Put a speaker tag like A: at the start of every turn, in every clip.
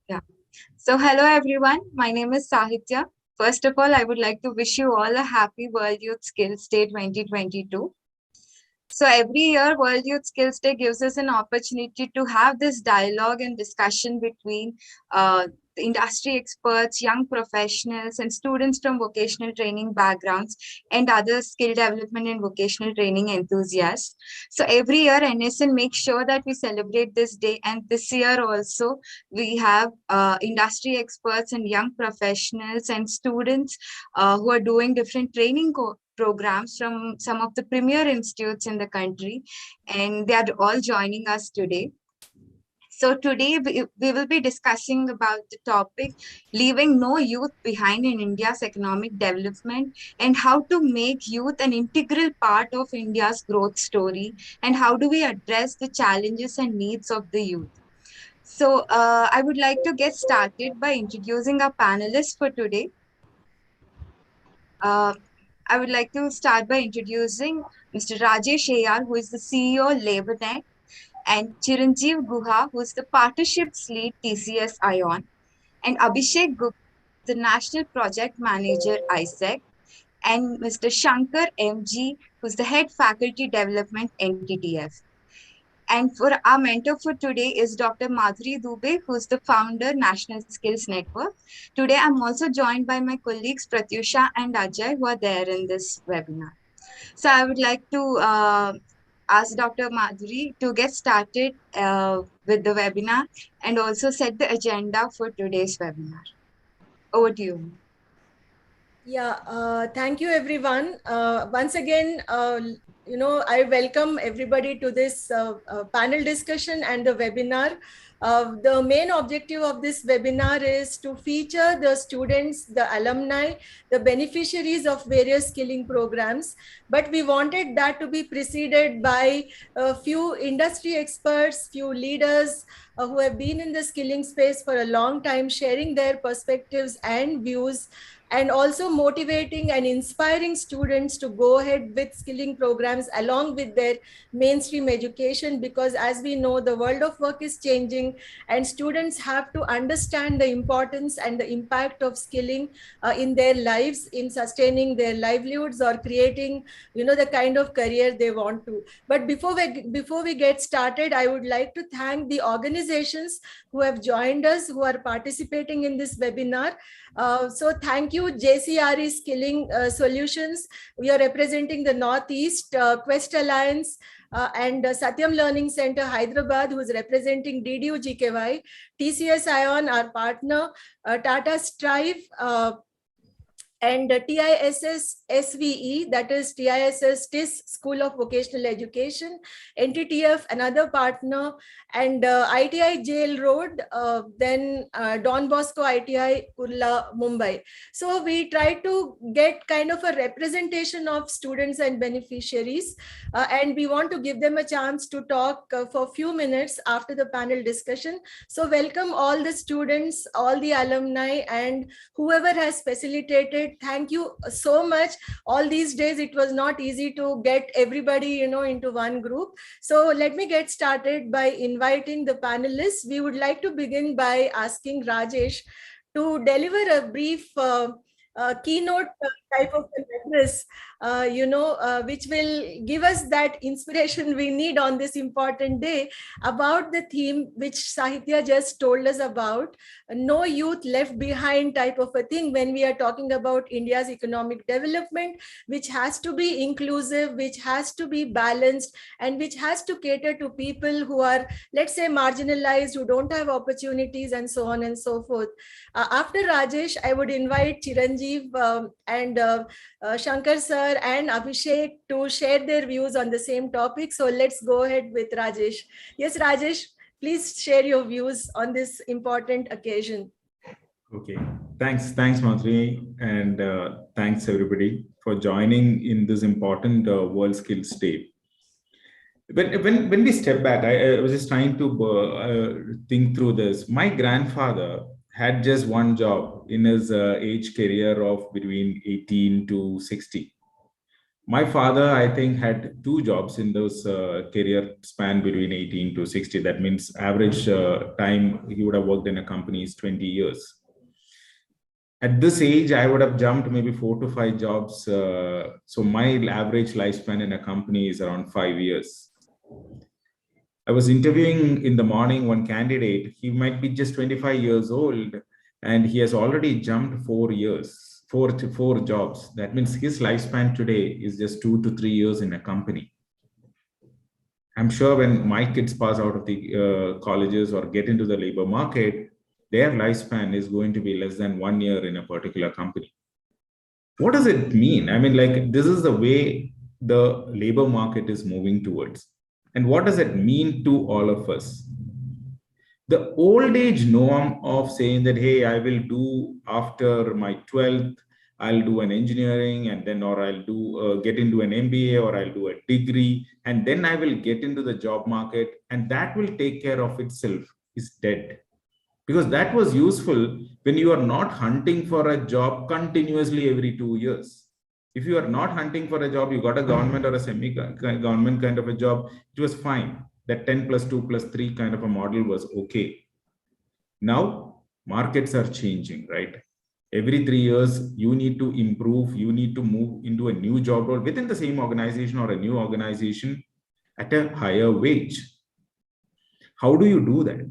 A: Yeah. So, hello everyone. My name is Sahitya. First of all, I would like to wish you all a happy World Youth Skills Day 2022. So, every year, World Youth Skills Day gives us an opportunity to have this dialogue and discussion between the industry experts, young professionals, and students from vocational training backgrounds and other skill development and vocational training enthusiasts. So, every year, NSN makes sure that we celebrate this day, and this year also, we have industry experts and young professionals and students who are doing different training programs from some of the premier institutes in the country, and they are all joining us today. So today we will be discussing about the topic leaving no youth behind in India's economic development, and how to make youth an integral part of India's growth story, and how do we address the challenges and needs of the youth. So I would like to get started by introducing our panelists for today. Uh, I would like to start by introducing Mr. Rajesh Ayar, who is the CEO LaborNet, and Chiranjeev Guha, who is the Partnerships Lead TCS ION, and Abhishek Gupta, the National Project Manager ISEC, and Mr. Shankar MG, who's the Head Faculty Development NTTF. And for our mentor for today is Dr. Madhuri Dubey, who's the founder, National Skills Network. Today, I'm also joined by my colleagues Pratyusha and Ajay, who are there in this webinar. So I would like to ask Dr. Madhuri to get started with the webinar and also set the agenda for today's webinar. Over to you.
B: Yeah, thank you everyone. Once again, I welcome everybody to this panel discussion and the webinar. The main objective of this webinar is to feature the students, the alumni, the beneficiaries of various skilling programs. But we wanted that to be preceded by a few industry experts, few leaders who have been in the skilling space for a long time, sharing their perspectives and views, and also motivating and inspiring students to go ahead with skilling programs along with their mainstream education, because as we know, the world of work is changing and students have to understand the importance and the impact of skilling in their lives, in sustaining their livelihoods or creating the kind of career they want to. But before we get started, I would like to thank the organizations who have joined us, who are participating in this webinar. So thank you, JCRE Skilling Solutions. We are representing the Northeast, Quest Alliance, and Satyam Learning Center, Hyderabad, who is representing DDU GKY, TCS ION, our partner, Tata Strive, and TISS SVE, that is TISS School of Vocational Education, NTTF, another partner, and ITI Jail Road, then Don Bosco ITI Kurla, Mumbai. So we try to get kind of a representation of students and beneficiaries, and we want to give them a chance to talk for a few minutes after the panel discussion. So welcome all the students, all the alumni, and whoever has facilitated. Thank you so much. All these days it was not easy to get everybody into one group. So let me get started by inviting the panelists. We would like to begin by asking Rajesh to deliver a brief keynote type of an address, which will give us that inspiration we need on this important day, about the theme which Sahitya just told us about, no youth left behind type of a thing, when we are talking about India's economic development, which has to be inclusive, which has to be balanced, and which has to cater to people who are, let's say, marginalized, who don't have opportunities, and so on and so forth. After Rajesh, I would invite Chiranjeev and Shankar sir and Abhishek to share their views on the same topic. So let's go ahead with Rajesh. Yes, Rajesh, please share your views on this important occasion.
C: Okay, thanks, Madhuri, and thanks everybody for joining in this important World Skills Day. When we step back, I was just trying to think through this. My grandfather had just one job in his age career of between 18 to 60. My father, I think, had two jobs in those career span between 18 to 60. That means average time he would have worked in a company is 20 years. At this age, I would have jumped maybe 4 to 5 jobs. So my average lifespan in a company is around 5 years. I was interviewing in the morning one candidate. He might be just 25 years old, and he has already jumped 4 years, 4 jobs. That means his lifespan today is just 2 to 3 years in a company. I'm sure when my kids pass out of the colleges or get into the labor market, their lifespan is going to be less than 1 year in a particular company. What does it mean? I mean, like, this is the way the labor market is moving towards. And what does it mean to all of us? The old age norm of saying that, hey, I will do after my 12th, I'll do an engineering, and then, or I'll do get into an MBA, or I'll do a degree, and then I will get into the job market, and that will take care of itself, is dead. Because that was useful when you are not hunting for a job continuously every 2 years. If you are not hunting for a job, you got a government or a semi-government kind of a job, it was fine. That 10 plus 2 plus 3 kind of a model was okay. Now, markets are changing, right? Every 3 years, you need to improve, you need to move into a new job role within the same organization or a new organization at a higher wage. How do you do that?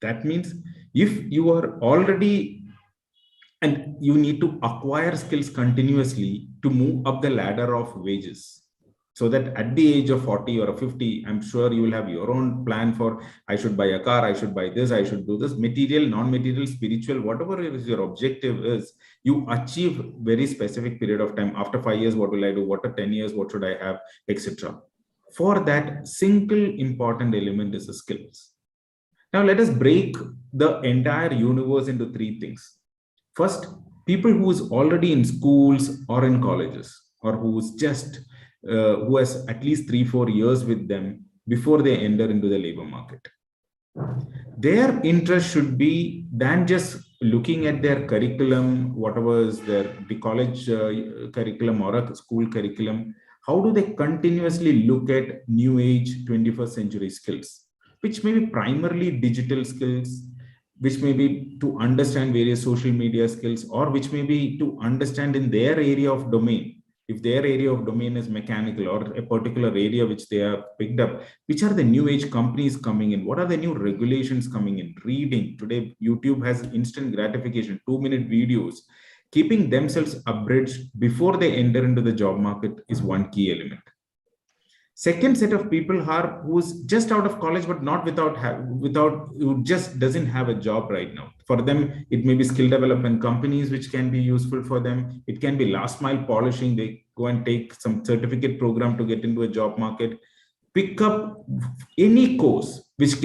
C: That means if you are already, and you need to acquire skills continuously to move up the ladder of wages, so that at the age of 40 or 50, I'm sure you will have your own plan for, I should buy a car, I should buy this, I should do this, material, non-material, spiritual, whatever is your objective is, you achieve very specific period of time. After 5 years, what will I do? What are 10 years? What should I have, etc. For that, single important element is the skills. Now, let us break the entire universe into three things. First, people who is already in schools or in colleges, or who's just who has at least 3-4 years with them before they enter into the labor market. Their interest should be than just looking at their curriculum, whatever is the college curriculum or a school curriculum. How do they continuously look at new age 21st century skills, which may be primarily digital skills, which may be to understand various social media skills, or which may be to understand in their area of domain. If their area of domain is mechanical or a particular area which they have picked up, which are the new age companies coming in? What are the new regulations coming in? Reading. Today, YouTube has instant gratification, 2-minute videos. Keeping themselves abridged before they enter into the job market is one key element. Second set of people are who's just out of college, but not without who just doesn't have a job right now. For them, it may be skill development companies which can be useful for them. It can be last mile polishing. They go and take some certificate program to get into a job market. Pick up any course which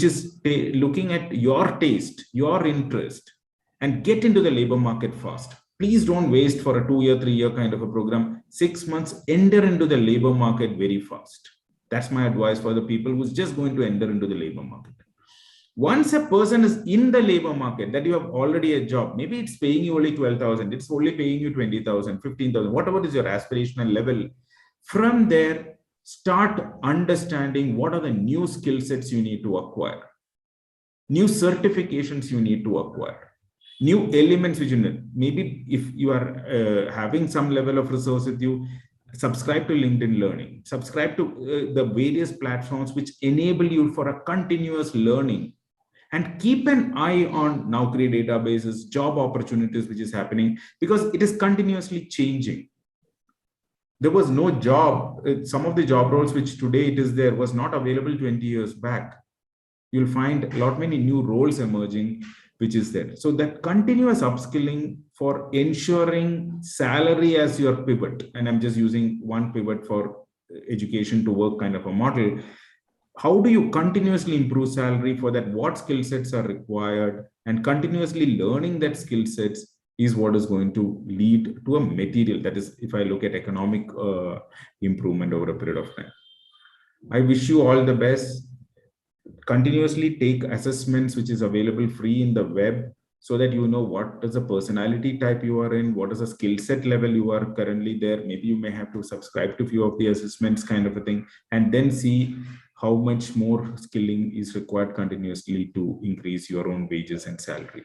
C: is looking at your taste, your interest, and get into the labor market fast. Please don't waste for a 2-year, 3-year kind of a program. 6 months, enter into the labor market very fast. That's my advice for the people who's just going to enter into the labor market. Once a person is in the labor market, that you have already a job, maybe it's paying you only 12,000, it's only paying you 20,000, 15,000, whatever is your aspirational level. From there, start understanding what are the new skill sets you need to acquire, new certifications you need to acquire, new elements which you need. Maybe if you are having some level of resource with you, subscribe to LinkedIn Learning, subscribe to the various platforms which enable you for a continuous learning, and keep an eye on Naukri databases, job opportunities which is happening, because it is continuously changing. There was no job, some of the job roles which today it is there was not available 20 years back. You'll find a lot many new roles emerging which is there. So that continuous upskilling for ensuring salary as your pivot, and I'm just using one pivot for education to work kind of a model. How do you continuously improve salary? For that, what skill sets are required, and continuously learning that skill sets is what is going to lead to a material. That is, if I look at economic improvement over a period of time. I wish you all the best. Continuously take assessments which is available free in the web. so that you know what is the personality type you are in, what is the skill set level you are currently there. Maybe you may have to subscribe to few of the assessments kind of a thing, and then see how much more skilling is required continuously to increase your own wages and salary.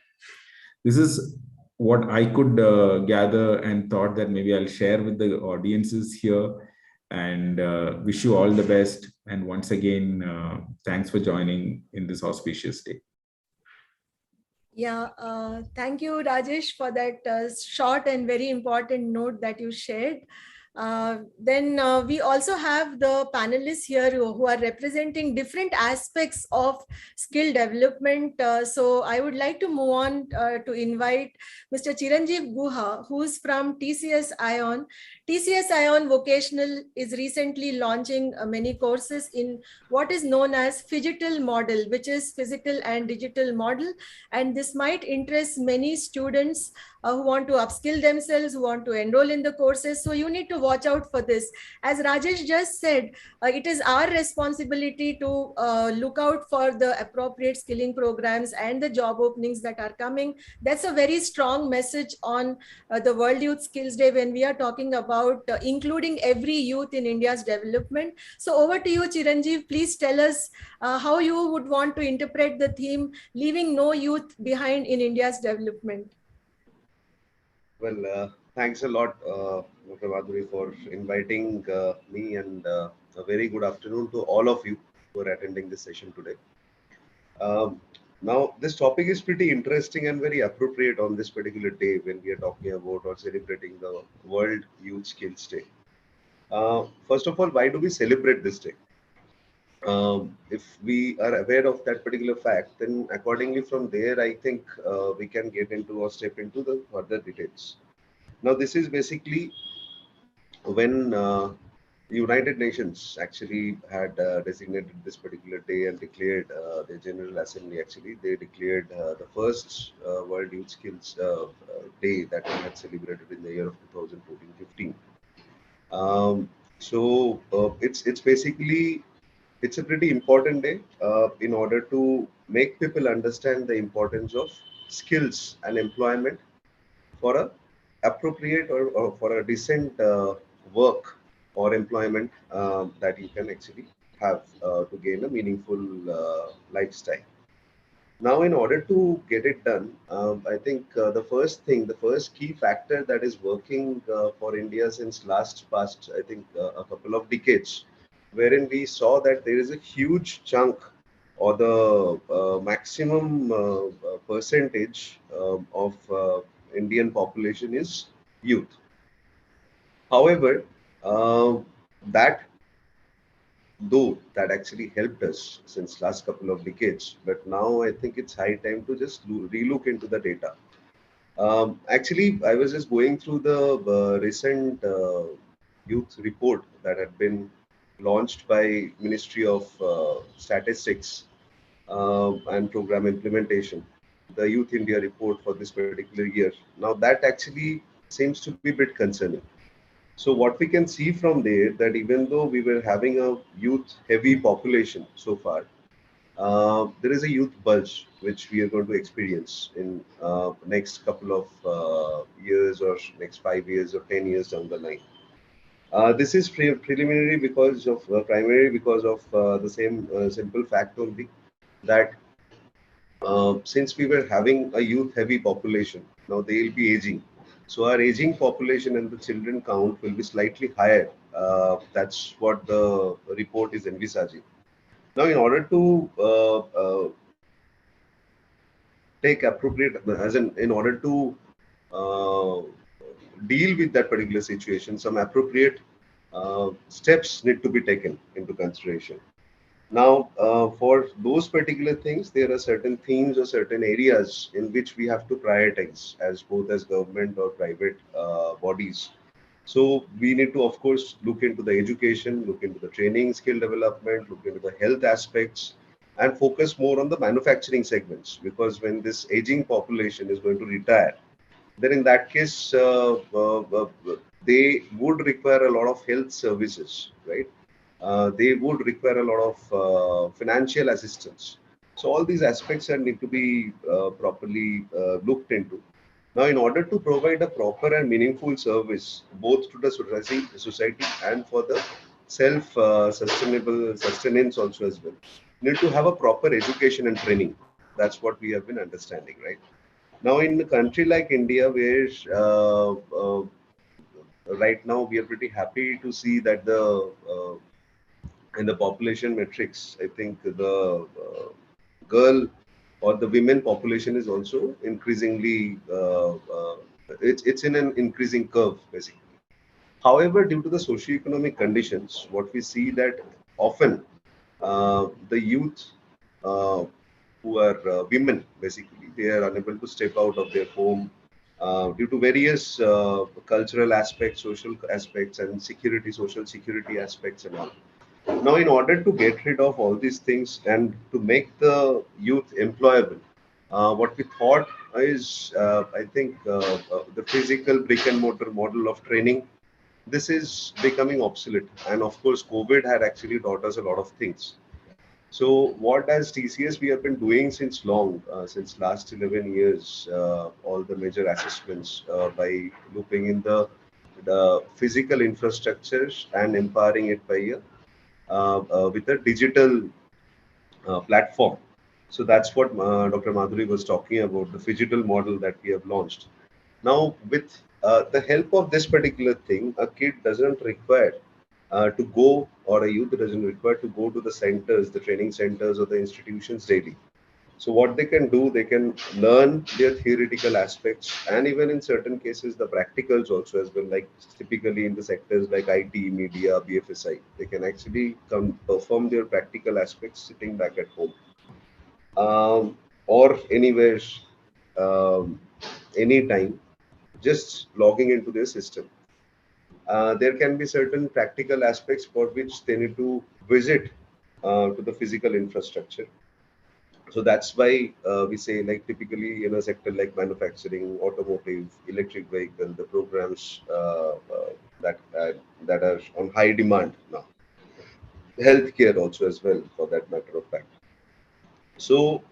C: This is what I could gather and thought that maybe I'll share with the audiences here, and wish you all the best. And once again, thanks for joining in this auspicious day.
B: Yeah, thank you, Rajesh, for that short and very important note that you shared. Then we also have the panelists here who are representing different aspects of skill development. So I would like to move on to invite Mr. Chiranjeev Guha, who's from TCS Ion. TCS Ion Vocational is recently launching many courses in what is known as phygital model, which is physical and digital model. And this might interest many students who want to upskill themselves, who want to enroll in the courses. So you need to watch out for this. As Rajesh just said, it is our responsibility to look out for the appropriate skilling programs and the job openings that are coming. That's a very strong message on the World Youth Skills Day when we are talking about including every youth in India's development. So over to you, Chiranjeev. Please tell us how you would want to interpret the theme, leaving no youth behind in India's development.
D: Well, thanks a lot, Dr. Madhuri, for inviting me, and a very good afternoon to all of you who are attending this session today. Now, this topic is pretty interesting and very appropriate on this particular day when we are talking about or celebrating the World Youth Skills Day. First of all, why do we celebrate this day? If we are aware of that particular fact, then accordingly from there, I think we can get into or step into the further details. Now, this is basically when United Nations actually had designated this particular day and declared the General Assembly. Actually, they declared the first World Youth Skills Day that we had celebrated in the year of 2014-15. It's basically it's a pretty important day in order to make people understand the importance of skills and employment for a appropriate or for a decent work or employment that you can actually have to gain a meaningful lifestyle. Now, in order to get it done, I think the first key factor that is working for India since past, I think a couple of decades, wherein we saw that there is a huge chunk or the maximum percentage of Indian population is youth. However, that that actually helped us since last couple of decades, but now I think it's high time to just relook into the data. Actually, I was just going through the recent youth report that had been launched by Ministry of Statistics and Program Implementation, the Youth India report for this particular year. Now that actually seems to be a bit concerning. So what we can see from there that even though we were having a youth heavy population so far, there is a youth bulge which we are going to experience in next couple of years or next 5 years or 10 years down the line. This is preliminary because of primarily because of the same simple fact only that since we were having a youth heavy population, now they will be aging. So our aging population and the children count will be slightly higher. That's what the report is envisaging. Now, in order to take appropriate, as in order to uh, deal with that particular situation, some appropriate steps need to be taken into consideration. Now, for those particular things, there are certain themes or certain areas in which we have to prioritize as both as government or private bodies. So we need to, of course, look into the education, look into the training, skill development, look into the health aspects, and focus more on the manufacturing segments. Because when this aging population is going to retire, then in that case, they would require a lot of health services, right? They would require a lot of financial assistance. So all these aspects need to be properly looked into. Now, in order to provide a proper and meaningful service, both to the society and for the self-sustainable sustenance also as well, you need to have a proper education and training. That's what we have been understanding, right? Now, in a country like India, where right now we are pretty happy to see that in the population metrics, I think the girl or the women population is also increasingly it's in an increasing curve basically. However, due to the socio-economic conditions, what we see that often the youth uh, who are women basically, they are unable to step out of their home due to various cultural aspects, social aspects, and security, social security aspects, and all. Now, in order to get rid of all these things and to make the youth employable, what we thought is, I think, the physical brick and mortar model of training. This is becoming obsolete, and of course, COVID had actually taught us a lot of things. So, what as TCS we have been doing since long, since last 11 years, all the major assessments by looping in the physical infrastructures and empowering it by a with a digital platform. So that's what Dr. Madhuri was talking about, the digital model that we have launched. Now, with the help of this particular thing, a kid doesn't require to go, or a youth doesn't require to go to the centers, the training centers or the institutions daily. So what they can do, they can learn their theoretical aspects, and even in certain cases, the practicals also as well, like typically in the sectors like IT, media, BFSI, they can actually come perform their practical aspects sitting back at home, or anywhere, um, anytime, just logging into their system. There can be certain practical aspects for which they need to visit to the physical infrastructure. So that's why we say, like typically in a sector like manufacturing, automotive, electric vehicle, the programs that that are on high demand now. Healthcare also as well, for that matter of fact. So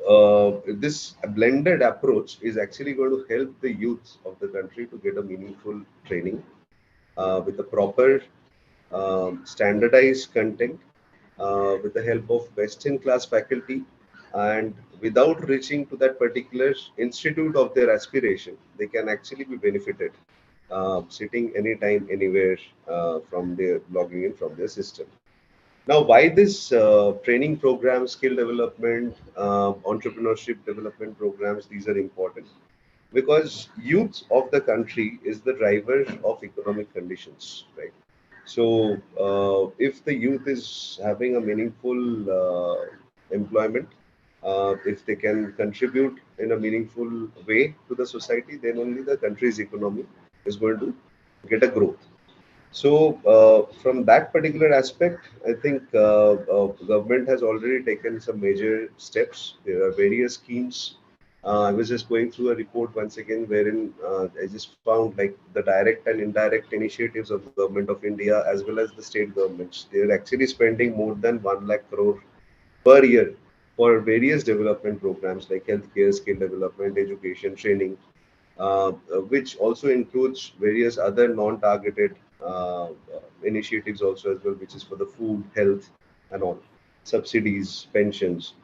D: this blended approach is actually going to help the youth of the country to get a meaningful training with a proper standardized content, with the help of best-in-class faculty, and without reaching to that particular institute of their aspiration, they can actually be benefited sitting anytime, anywhere from their logging in from their system. Now, why this training program, skill development, entrepreneurship development programs, these are important because youth of the country is the driver of economic conditions, right? So, if the youth is having a meaningful employment, if they can contribute in a meaningful way to the society, then only the country's economy is going to get a growth. So, from that particular aspect, I think government has already taken some major steps. There are various schemes. I was just going through a report once again, wherein I just found like the direct and indirect initiatives of government of India as well as the state governments. They are actually spending more than 1 lakh crore per year for various development programs like healthcare, skill development, education, training, which also includes various other non-targeted initiatives also as well, which is for the food, health, and all, subsidies, pensions.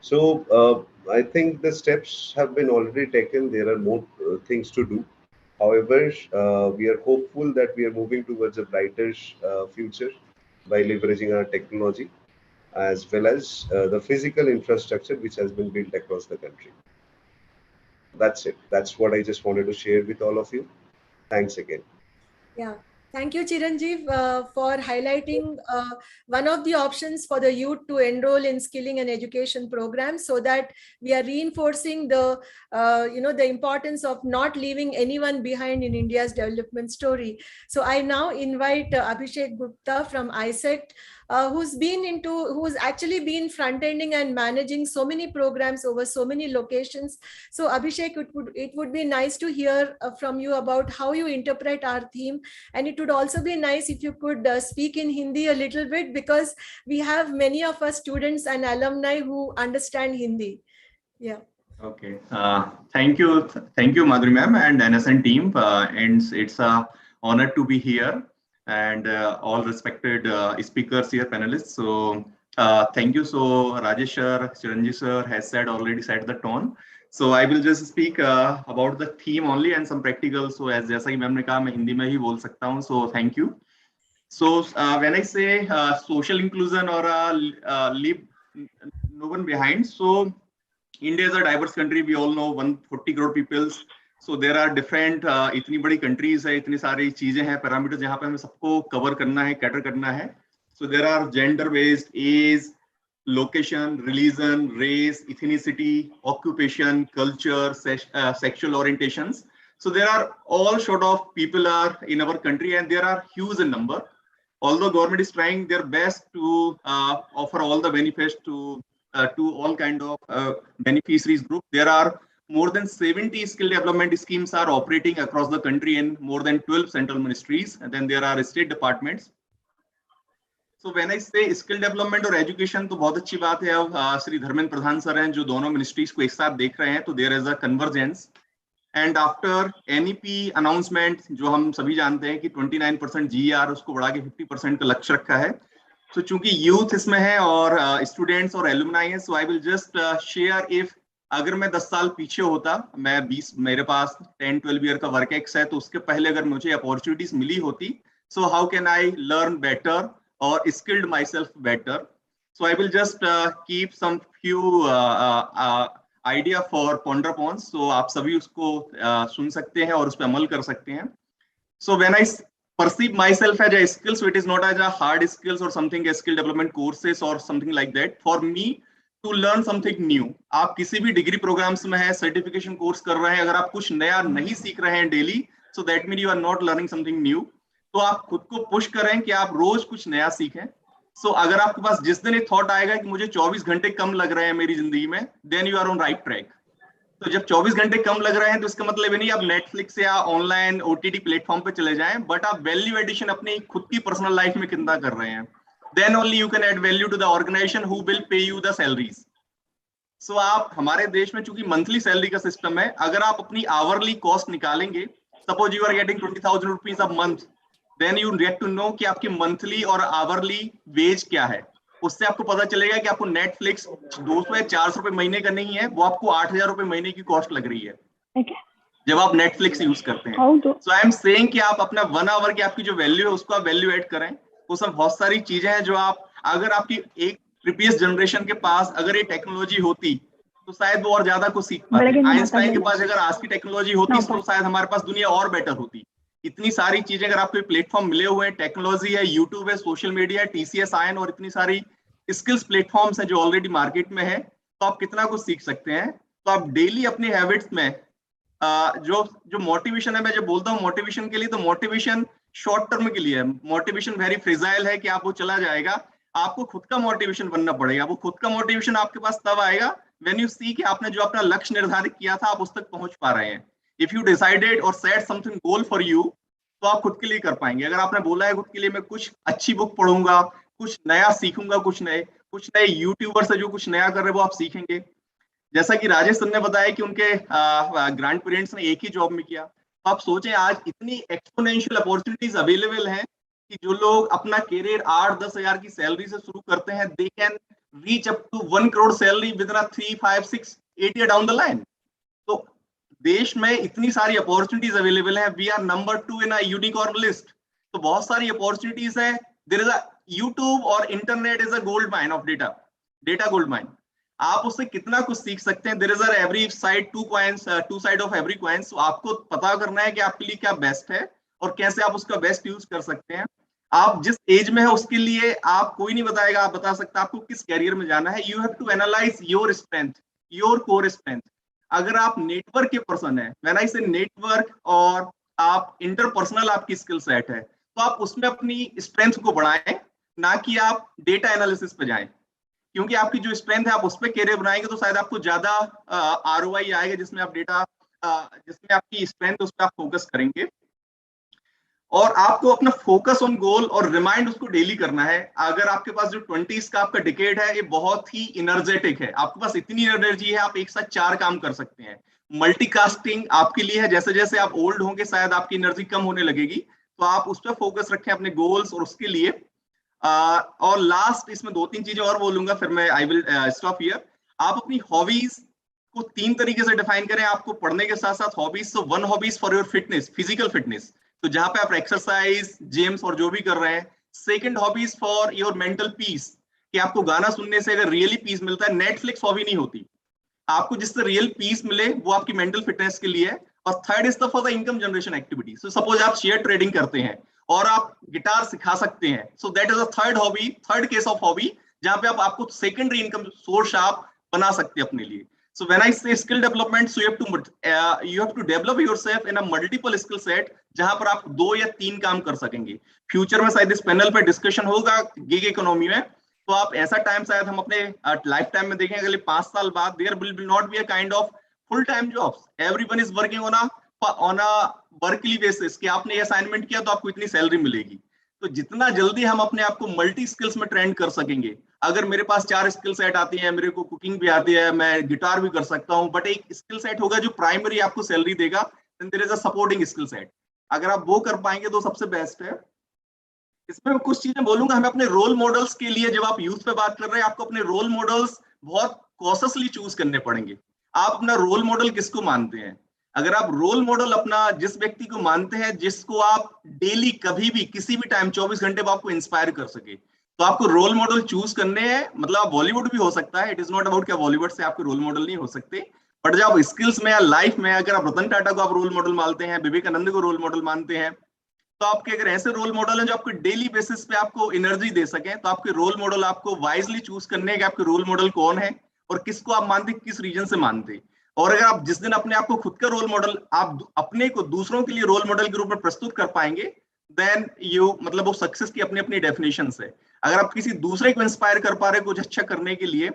D: So I think the steps have been already taken. There are more things to do. However, we are hopeful that we are moving towards a brighter future by leveraging our technology as well as the physical infrastructure which has been built across the country. That's it. That's what I just wanted to share with all of you. Thanks again.
B: Yeah. Thank you, Chiranjeev, for highlighting one of the options for the youth to enroll in skilling and education programs, so that we are reinforcing the importance of not leaving anyone behind in India's development story. So I now invite Abhishek Gupta from ISECT who's actually been front-ending and managing so many programs over so many locations. So Abhishek, it would be nice to hear from you about how you interpret our theme, and it would also be nice if you could speak in Hindi a little bit, because we have many of our students and alumni who understand Hindi. Yeah.
E: Okay. Thank you, Madhuri ma'am and NSN team. And it's a honor to be here, and all respected speakers here, panelists. So thank you. So Rajesh sir, Chiranjeev sir has already set the tone. So I will just speak about the theme only and some practical. So as जैसा कि ma'am ने कहा, मैं हिंदी में ही बोल सकता हूँ. So thank you. So when I say social inclusion or leave no one behind, so India is a diverse country. We all know 140 crore people. So there are different इतनी बड़ी countries है, इतनी सारी चीजें हैं, parameters जहाँ पे हमें सबको cover करना है, cater करना है. So there are gender based, age, location, religion, race, ethnicity, occupation, culture, sexual orientations. So there are all sort of people are in our country, and there are huge in number. Although government is trying their best to offer all the benefits to all kind of beneficiaries group, there are more than 70 skill development schemes are operating across the country in more than 12 central ministries, and then there are state departments. So when I say skill development और education, तो बहुत अच्छी बात है. अब Shri Dharmendra Pradhan sir हैं जो दोनों मिनिस्ट्रीज को एक साथ देख रहे हैं, तो there is a convergence. And after NEP announcement, जो हम सभी जानते हैं कि 29% GER उसको बढ़ा के 50% का लक्ष्य रखा है. तो चूंकि यूथ इसमें है और स्टूडेंट्स और एलुमनाई है, so I will just share if अगर मैं 10 साल पीछे होता, मैं 20, मेरे पास 10-12 ईयर का वर्क एक्स है, तो उसके पहले अगर मुझे अपॉर्चुनिटीज मिली होती, so how can I learn better or skilled myself better. So I will just keep some few idea for ponder upon. So आप सभी उसको सुन सकते हैं और उस पर अमल कर सकते हैं. So when I perceive myself as a skill, so it is not as a hard skills or something as skill development courses or something like that. For me to learn something new. आप किसी भी degree programs में है, certification course कर रहे हैं, अगर आप कुछ नया नहीं सीख रहे हैं daily, so that means you are not learning something new. तो आप खुद को पुश करें कि आप रोज कुछ नया सीखें. सो अगर आपके पास जिस दिन एक थॉट आएगा कि मुझे 24 घंटे कम लग रहे हैं मेरी जिंदगी में, then you are on right track. तो जब 24 घंटे कम लग रहे हैं तो इसका मतलब ये नहीं आप नेटफ्लिक्स या ऑनलाइन OTT प्लेटफॉर्म पे चले जाएं, बट आप वैल्यू एडिशन अपनी खुद की पर्सनल लाइफ में कितना कर रहे हैं. Then only you can add value to the organisation who will pay you the salaries. So आप हमारे देश में चूंकि मंथली सैलरी का सिस्टम है, अगर आप अपनी आवरली कॉस्ट निकालेंगे, suppose you are getting 20,000 rupees a month, then you get to know कि आपकी मंथली और आवरली वेज क्या है. उससे आपको पता चलेगा कि आपको नेटफ्लिक्स 200 या 400 रुपए महीने का नहीं है, वो आपको 8,000 रुपए महीने की कॉस्ट लग रही है जब आप नेटफ्लिक्स यूज करते हैं. सो आई एम सेइंग कि आप अपना 1 आवर की आपकी जो वैल्यू है उसको आप वैल्यू एड करें. उसमें बहुत सारी चीजें हैं जो आप, अगर आपकी एक प्रीवियस जनरेशन के पास अगर ये टेक्नोलॉजी होती तो शायद वो और ज्यादा कुछ सीख पाते. आइंस्टाइन के पास अगर आज की टेक्नोलॉजी होती तो शायद हमारे पास दुनिया और बेटर होती. इतनी सारी चीजें अगर आपको प्लेटफॉर्म मिले हुए हैं, टेक्नोलॉजी है, यूट्यूब है, सोशल मीडिया है, TCS आयन और इतनी सारी स्किल्स प्लेटफॉर्म्स हैं जो ऑलरेडी मार्केट में है, तो आप कितना कुछ सीख सकते हैं. तो आप डेली अपनी हैबिट्स में जो मोटिवेशन है, मैं जब बोलता हूँ मोटिवेशन के लिए, तो मोटिवेशन शॉर्ट टर्म के लिए है. मोटिवेशन वेरी फ्रेजाइल है कि आप वो चला जाएगा. आपको खुद का मोटिवेशन बनना पड़ेगा. वो खुद का मोटिवेशन आपके पास तब आएगा व्हेन यू सी कि आपने जो अपना लक्ष्य निर्धारित किया था आप उस तक पहुंच पा रहे हैं. इफ यू डिसाइडेड और set something goal for you, तो आप खुद के लिए कर पाएंगे. अगर आपने बोला है खुद के लिए मैं कुछ अच्छी बुक पढ़ूंगा, कुछ नया सीखूंगा, कुछ नए यूट्यूबर से जो कुछ नया कर रहे हैं वो आप सीखेंगे. जैसा कि राजेश सर ने बताया कि उनके ग्रैंड पेरेंट्स ने एक ही जॉब में किया, तो आप सोचें आज इतनी एक्सपोनेंशियल अपॉर्चुनिटीज अवेलेबल हैं कि जो लोग अपना करियर 8-10 हजार की सैलरी से शुरू करते हैं, they can reach up to 1 crore salary within 3, 5, 6, 8 year down the line. तो देश में इतनी सारी अपॉर्चुनिटीज अवेलेबल हैं. We are number 2 in a unicorn list. तो बहुत सारी अपॉर्चुनिटीज हैं. देयर इज अ यूट्यूब और internet is a gold mine of data gold mine. आप उससे कितना कुछ सीख सकते हैं. There is a every side to side of every coin. So आपको पता करना है कि आपके लिए क्या बेस्ट है और कैसे आप उसका बेस्ट यूज कर सकते हैं. आप जिस एज में है उसके लिए आप कोई नहीं बताएगा, आप बता सकते आपको किस कैरियर में जाना है. You have to analyse your strength, your core strength. अगर आप नेटवर्क के पर्सन है, व्हेन आई से नेटवर्क, और आप इंटरपर्सनल आपकी स्किल सेट है, तो आप उसमें अपनी स्ट्रेंथ को बढ़ाएं. ना कि आप डेटा एनालिसिस पे जाएं, क्योंकि आपकी जो स्ट्रेंथ है आप उस पर कैरियर बनाएंगे तो शायद आपको ज्यादा ROI आएगा, जिसमें आप डेटा जिसमें आपकी स्ट्रेंथ उस पर आप फोकस करेंगे। और आपको अपना फोकस ऑन गोल और रिमाइंड उसको डेली करना है। अगर आपके पास जो 20s का आपका डिकेड है ये बहुत ही एनर्जेटिक है, आपके पास इतनी एनर्जी है, आप एक साथ 4 काम कर सकते हैं। मल्टीकास्टिंग आपके लिए है, जैसे जैसे आप ओल्ड होंगे शायद आपकी एनर्जी कम होने लगेगी, तो आप उस पर फोकस रखें अपने गोल्स और उसके लिए। और लास्ट इसमें 2-3 चीजें और बोलूंगा, फिर मैं आई विल स्टॉप हियर। आप अपनी हॉबीज को 3 तरीके से डिफाइन करें, आपको पढ़ने के साथ साथ hobbies. So 1 hobbies for your fitness, physical fitness, तो जहां पे आप एक्सरसाइज, जिम्स और जो भी कर रहे हैं। Second hobbies for your mental peace, कि आपको गाना सुनने से अगर रियली पीस मिलता है, नेटफ्लिक्स हॉबी नहीं होती, आपको जिससे रियल पीस मिले वो आपकी मेंटल फिटनेस के लिए है। और third is the for the income generation activity. So suppose आप शेयर ट्रेडिंग करते हैं और आप गिटार सिखा सकते हैं, so that is a third hobby, third case of hobby, जहां पे आप आपको सेकेंडरी इनकम सोर्स आप बना सकते हैं अपने लिए। So when I say skill development, so you have to develop yourself in a multiple skill set, जहां पर आप 2 या 3 काम कर सकेंगे। फ्यूचर में शायद इस पैनल पे डिस्कशन होगा गिग इकोनॉमी में, तो आप ऐसा टाइम शायद हम अपने लाइफ टाइम में देखेंगे, अगले 5 साल बाद there will not be a kind of full time jobs, everyone is working on a weekly basis, कि आपने ये असाइनमेंट किया तो आपको इतनी सैलरी मिलेगी। तो जितना जल्दी हम अपने आप को मल्टी स्किल्स में ट्रेंड कर सकेंगे, अगर मेरे पास 4 स्किल सेट आती है, मेरे को कुकिंग भी आती है, मैं गिटार भी कर सकता हूँ, बट एक स्किल सेट होगा जो प्राइमरी आपको सैलरी देगा, then there is a supporting skill set. अगर आप वो कर पाएंगे तो सबसे बेस्ट है। इसमें मैं कुछ चीजें बोलूंगा, हमें अपने रोल मॉडल्स के लिए, जब आप यूथ पे बात कर रहे हैं, आपको अपने रोल मॉडल्स बहुत कॉशियसली चूज करने पड़ेंगे। आप अपना रोल मॉडल किसको मानते हैं? अगर आप रोल मॉडल अपना जिस व्यक्ति को मानते हैं, जिसको आप डेली कभी भी किसी भी टाइम 24 घंटे में आपको इंस्पायर कर सके, तो आपको रोल मॉडल चूज करने हैं। मतलब आप बॉलीवुड भी हो सकता है, इट इज नॉट अबाउट क्या बॉलीवुड से आपके रोल मॉडल नहीं हो सकते, बट जब आप स्किल्स में या लाइफ में, अगर आप रतन टाटा को आप रोल मॉडल मानते हैं, विवेकानंद को रोल मॉडल मानते हैं, तो आपके अगर ऐसे रोल मॉडल हैं जो आपको डेली बेसिस पे आपको एनर्जी दे सके, तो आपके रोल मॉडल आपको वाइजली चूज करने हैं कि आपके रोल मॉडल कौन है और किसको आप मानते, किस रीजन से मानते। और अगर आप जिस दिन अपने आप को खुद का रोल मॉडल, आप अपने को दूसरों के लिए रोल मॉडल के रूप में प्रस्तुत कर पाएंगे, देन यू, मतलब वो सक्सेस की अपनी अपनी डेफिनेशन है। अगर आप किसी दूसरे को इंस्पायर कर पा रहे कुछ अच्छा करने के लिए,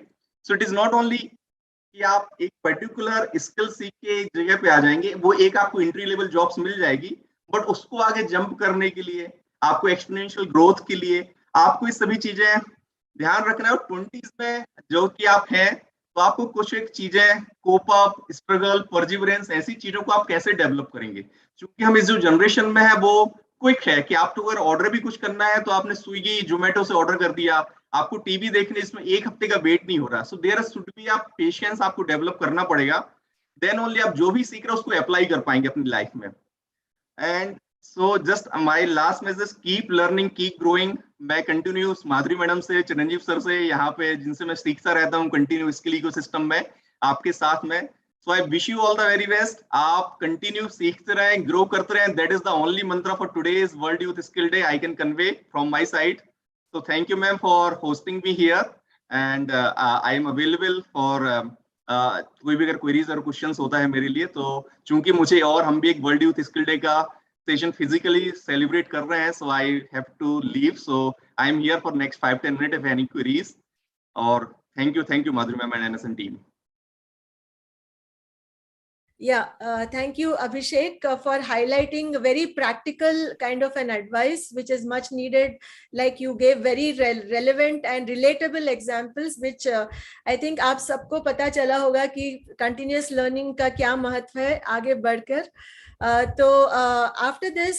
E: so it is not only कि आप एक पर्टिकुलर स्किल सीख के एक जगह पे आ जाएंगे, वो एक आपको एंट्री लेवल जॉब्स मिल जाएगी, बट उसको आगे जंप करने के लिए, आपको एक्सपोनेंशियल ग्रोथ के लिए, आपको ये सभी चीजें ध्यान रखना है। और 20s में जो कि आप हैं, तो आपको कुछ एक चीजें, कोप अप, स्ट्रगल, परजिवरेंस, ऐसी चीजों को आप कैसे डेवलप करेंगे। क्योंकि हम इस जो जनरेशन में है वो क्विक है, कि आपको अगर ऑर्डर भी कुछ करना है तो आपने स्विगी जोमेटो से ऑर्डर कर दिया, आपको टीवी देखने इसमें 1 हफ्ते का वेट नहीं हो रहा। सो देयर शुड बी आप पेशेंस आपको डेवलप करना पड़ेगा, देन ओनली आप जो भी सीख रहे हो उसको अप्लाई कर पाएंगे अपनी लाइफ में। And so just my last message, keep learning, keep growing. मैं कंटिन्यू माधुरी मैडम से, चिरंजीव सर से, यहाँ पे जिनसे मैं सीखता रहता हूँ कंटिन्यू स्किल इकोसिस्टम में आपके साथ में। So I wish you all the very best. आप कंटिन्यू सीखते रहें, ग्रो करते रहें, that is the only mantra for today's world youth skill day I can convey from my side. So thank you, ma'am, for hosting me here, and I am available for कोई भी अगर queries और questions होता है मेरे लिए, तो चूंकि मुझे और हम भी एक वर्ल्ड यूथ स्किल डे का सेशन फिजिकली सेलिब्रेट कर रहे हैं, so I have to leave, so I am here for next 5-10 minute if any queries. और thank you Madhuri ma'am and NSN team.
B: Yeah, thank you, Abhishek, for highlighting very practical kind of an advice, which is much needed. Like you gave very relevant and relatable examples, which I think आप सबको पता चला होगा कि continuous learning का क्या महत्व है आगे बढ़कर। So after this,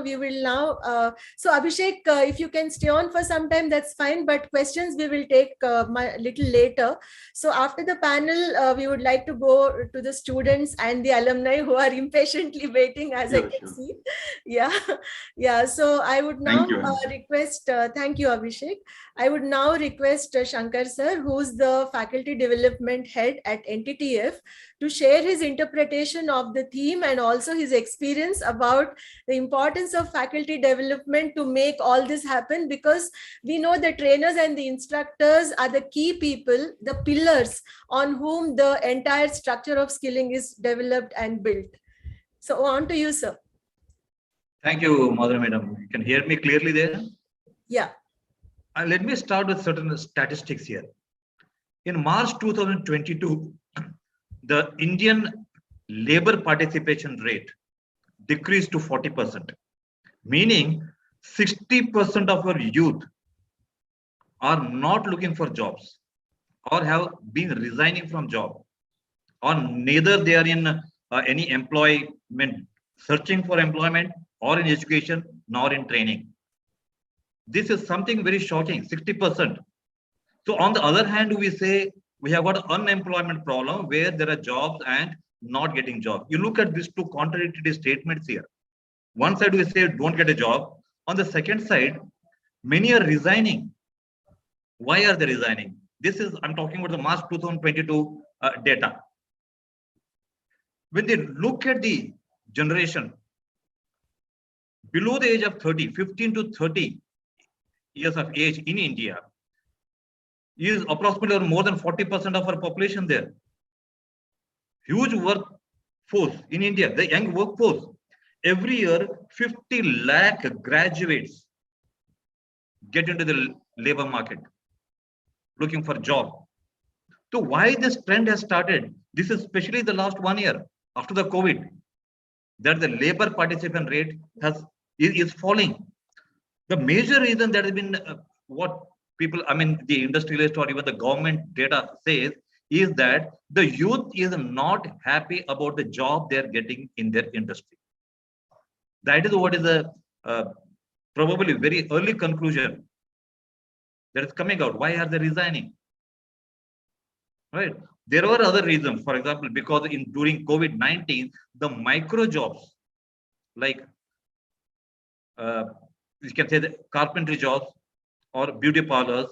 B: we will now, so Abhishek, if you can stay on for some time, that's fine, but questions we will take little later. So after the panel, we would like to go to the students and the alumni who are impatiently waiting, as I can see. Yeah. So I would now request, thank you, Abhishek. I would now request Shankar sir, who's the faculty development head at NTTF, to share his interpretation of the theme and also his experience about the importance of faculty development to make all this happen, because we know the trainers and the instructors are the key people, the pillars on whom the entire structure of skilling is developed and built. So on to you, sir.
F: Thank you, Madhuri Madam. You can hear me clearly there?
B: Yeah.
F: Let me start with certain statistics here. In March 2022, the Indian labor participation rate decreased to 40%, meaning 60% of our youth are not looking for jobs or have been resigning from job, or neither they are in any employment, searching for employment, or in education, nor in training. This is something very shocking, 60%. So on the other hand, we say we have got unemployment problem where there are jobs and not getting jobs. You look at these two contradictory statements here. One side we say don't get a job. On the second side, many are resigning. Why are they resigning? This is, I'm talking about the March 2022 data. When they look at the generation below the age of 30, 15 to 30 years of age in India, is approximately more than 40% of our population there. Huge workforce in India, the young workforce. Every year, 50 lakh graduates get into the labor market looking for job. So why this trend has started? This is especially the last 1 year after the COVID, that the labor participation rate is falling. The major reason that has been what people, I mean, the industrialist or even the government data says is that the youth is not happy about the job they're getting in their industry. That is what is a probably very early conclusion that is coming out. Why are they resigning? Right? There were other reasons. For example, because during COVID-19, the micro jobs like you can say the carpentry jobs or beauty parlors,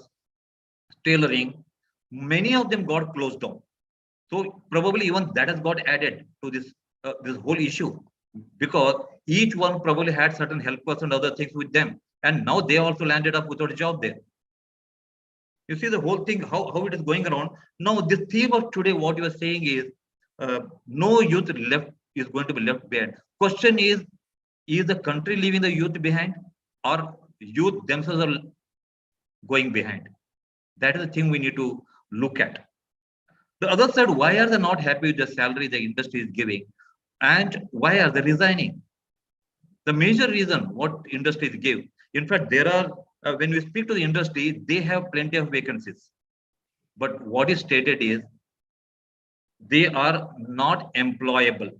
F: tailoring, many of them got closed down. So probably even that has got added to this this whole issue, because each one probably had certain helpers and other things with them, and now they also landed up without a job there. You see the whole thing, how it is going around. Now, the theme of today, what you are saying is no youth left is going to be left behind. Question is the country leaving the youth behind, or youth themselves are going behind? That is the thing we need to look at. The other side, why are they not happy with the salary the industry is giving? And why are they resigning? The major reason what industries give, in fact, there are, when we speak to the industry, they have plenty of vacancies. But what is stated is they are not employable.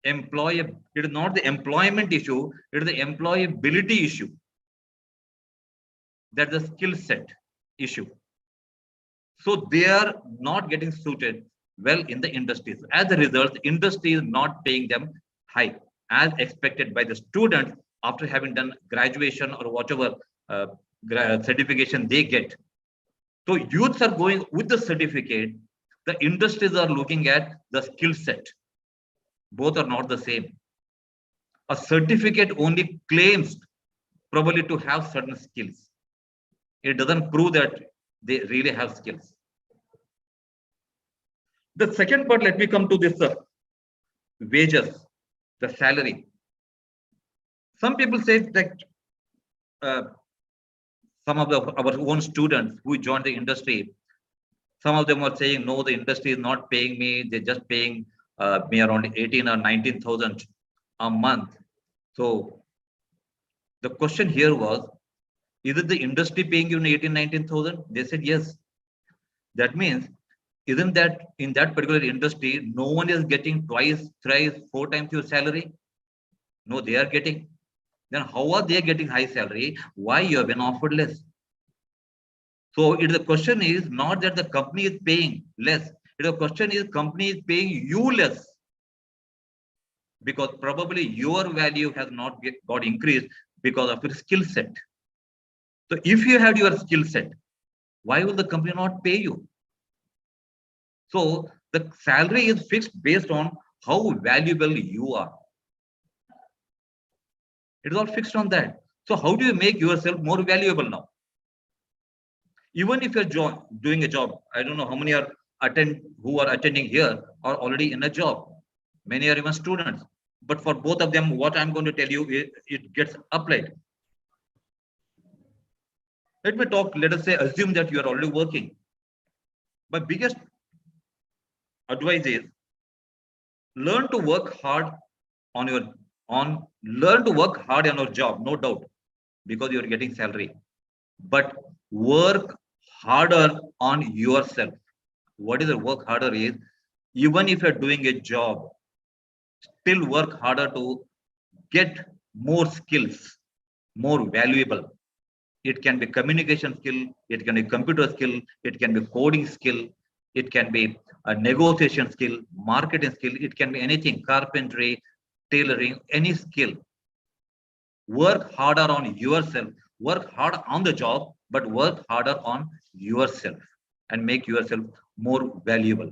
F: It is not the employment issue, it is the employability issue. That's the skill set issue. So they are not getting suited well in the industries. As a result, the industry is not paying them high as expected by the students after having done graduation or whatever certification they get. So youths are going with the certificate. The industries are looking at the skill set. Both are not the same. A certificate only claims probably to have certain skills. It doesn't prove that they really have skills. The second part, let me come to this wages, the salary. Some people say that some of our own students who joined the industry, some of them are saying, no, the industry is not paying me. They're just paying me around 18 or 19,000 a month. So the question here was, is it the industry paying you 18, 19,000? They said yes. That means, isn't that in that particular industry, no one is getting twice, thrice, 4 times your salary? No, they are getting. Then how are they getting high salary? Why you have been offered less? So the question is not that the company is paying less. The question is company is paying you less, because probably your value has not got increased because of your skill set. So if you had your skill set, why will the company not pay you? So the salary is fixed based on how valuable you are. It is all fixed on that. So how do you make yourself more valuable now? Even if you're doing a job, I don't know how many are who are attending here are already in a job. Many are even students. But for both of them, what I'm going to tell you, it gets applied. Let me talk, let us say, assume that you are already working. My biggest advice is learn to work hard on your job, no doubt, because you are getting salary. But work harder on yourself. What is the work harder is, even if you're doing a job, still work harder to get more skills, more valuable. It can be communication skill, it can be computer skill, it can be coding skill, it can be a negotiation skill, marketing skill, it can be anything, carpentry, tailoring, any skill. Work harder on yourself, work hard on the job, but work harder on yourself and make yourself more valuable.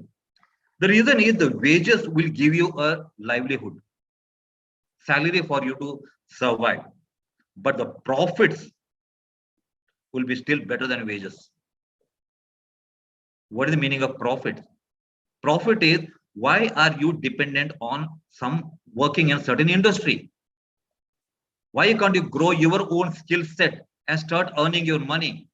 F: The reason is the wages will give you a livelihood, salary for you to survive, but the profits will be still better than wages. What is the meaning of profit? Profit is, why are you dependent on some working in a certain industry? Why can't you grow your own skill set and start earning your money?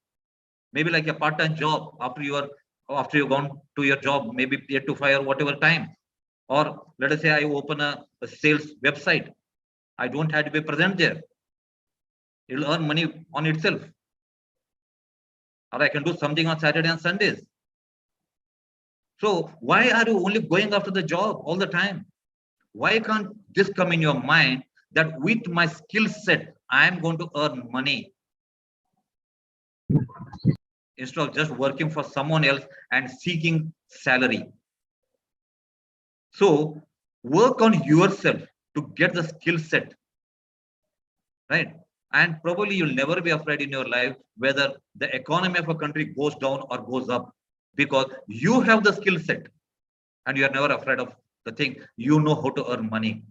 F: Maybe like a part-time job after you've gone to your job, maybe 8 to 5 or whatever time. Or let us say I open a sales website. I don't have to be present there. It'll earn money on itself. Or I can do something on Saturday and Sundays. So why are you only going after the job all the time? Why can't this come in your mind that with my skill set, I am going to earn money instead of just working for someone else and seeking salary? So work on yourself to get the skill set, right? And probably you'll never be afraid in your life whether the economy of a country goes down or goes up, because you have the skill set and you are never afraid of the thing. You know how to earn money.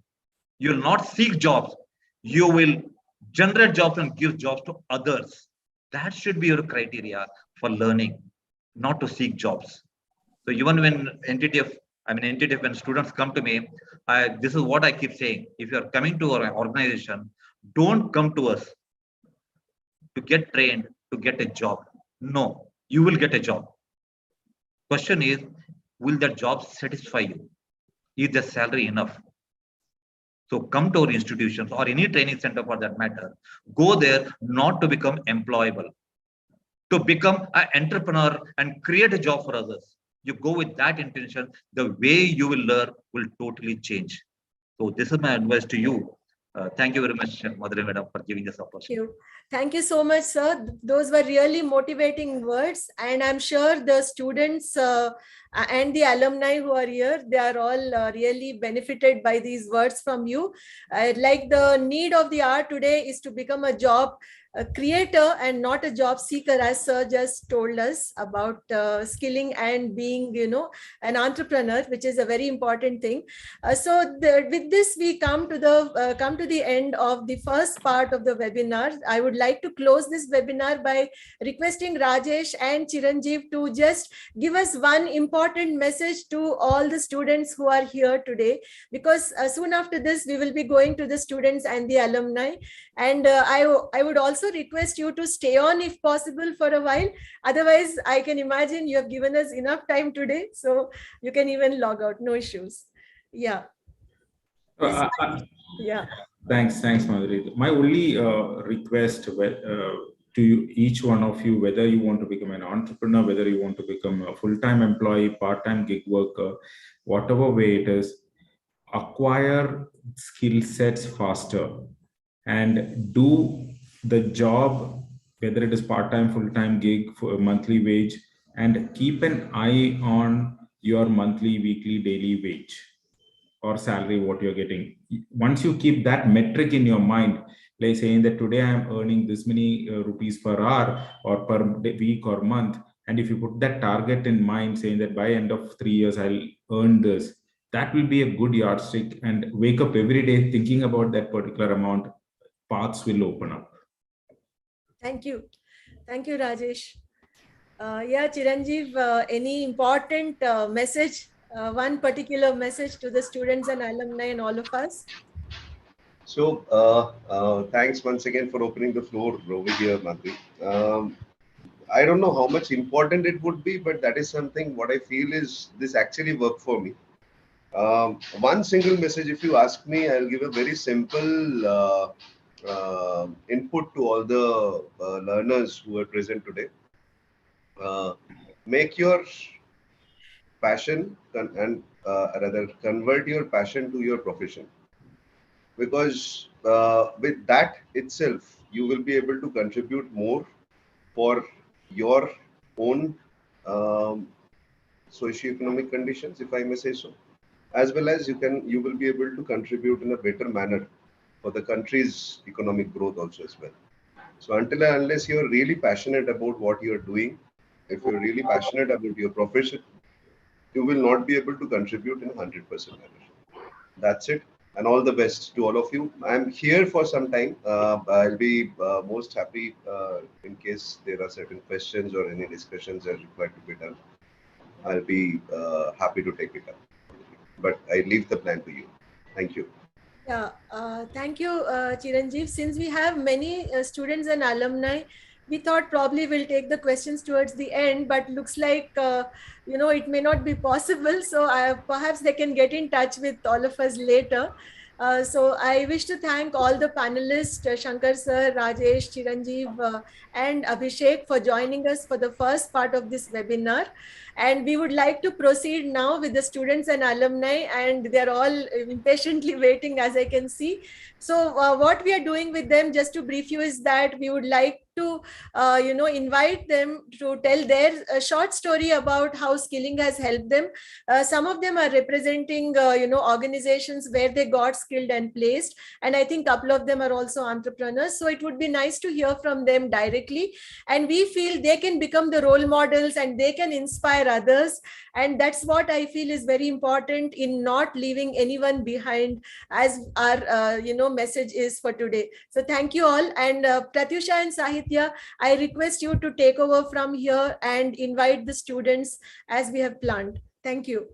F: You will not seek jobs. You will generate jobs and give jobs to others. That should be your criteria for learning, not to seek jobs. So even when when students come to me, this is what I keep saying. If you are coming to our organization, don't come to us to get trained, to get a job. No, you will get a job. Question is, will that job satisfy you? Is the salary enough? So come to our institutions or any training center for that matter. Go there not to become employable, to become an entrepreneur and create a job for others. You go with that intention, the way you will learn will totally change. So this is my advice to you. Thank you very much, Madhuri Madam, for giving this opportunity.
B: Thank you so much, sir. Those were really motivating words. And I'm sure the students and the alumni who are here, they are all really benefited by these words from you. Like the need of the hour today is to become a job creator and not a job seeker, as sir just told us about skilling and being, an entrepreneur, which is a very important thing. With this, we come to the end of the first part of the webinar. I would like to close this webinar by requesting Rajesh and Chiranjeev to just give us one important message to all the students who are here today, because soon after this, we will be going to the students and the alumni. And I would also request you to stay on if possible for a while. Otherwise, I can imagine you have given us enough time today, so you can even log out, no issues. Yeah. Yeah.
C: Thanks, Madhuri. My only request to each one of you, whether you want to become an entrepreneur, whether you want to become a full-time employee, part-time gig worker, whatever way it is, acquire skill sets faster and do the job, whether it is part-time, full-time gig, for a monthly wage, and keep an eye on your monthly, weekly, daily wage or salary, what you're getting. Once you keep that metric in your mind, like saying that today I'm earning this many rupees per hour or per week or month, and if you put that target in mind, saying that by end of 3 years I'll earn this, that will be a good yardstick, and wake up every day thinking about that particular amount. Paths will open up.
B: Thank you, Rajesh. Yeah, Chiranjeev, any important message, one particular message to the students and alumni and all of us?
D: So thanks once again for opening the floor over here, Madhuri. I don't know how much important it would be, but that is something what I feel is this actually worked for me. One single message, if you ask me, I'll give a very simple input to all the learners who are present today. Make your passion and rather convert your passion to your profession, because with that itself you will be able to contribute more for your own um, socioeconomic conditions, if I may say so, as well as you will be able to contribute in a better manner for the country's economic growth also as well. So until and unless you're really passionate about what you're doing, if you're really passionate about your profession, you will not be able to contribute in 100% manner. That's it. And all the best to all of you. I'm here for some time. I'll be most happy in case there are certain questions or any discussions that are required to be done. I'll be happy to take it up. But I leave the plan to you. Thank you.
B: Yeah, thank you, Chiranjeev. Since we have many students and alumni, we thought probably we'll take the questions towards the end, but looks like it may not be possible. So perhaps they can get in touch with all of us later. So I wish to thank all the panelists, Shankar sir, Rajesh, Chiranjeev, and Abhishek for joining us for the first part of this webinar. And we would like to proceed now with the students and alumni, and they're all impatiently waiting, as I can see. So what we are doing with them, just to brief you, is that we would like to invite them to tell their short story about how skilling has helped them. Some of them are representing organizations where they got skilled and placed, and I think a couple of them are also entrepreneurs. So it would be nice to hear from them directly, and we feel they can become the role models and they can inspire others, and that's what I feel is very important in not leaving anyone behind, as our message is for today. So thank you all. And Pratyusha and Sahitya, I request you to take over from here and invite the students as we have planned. Thank you.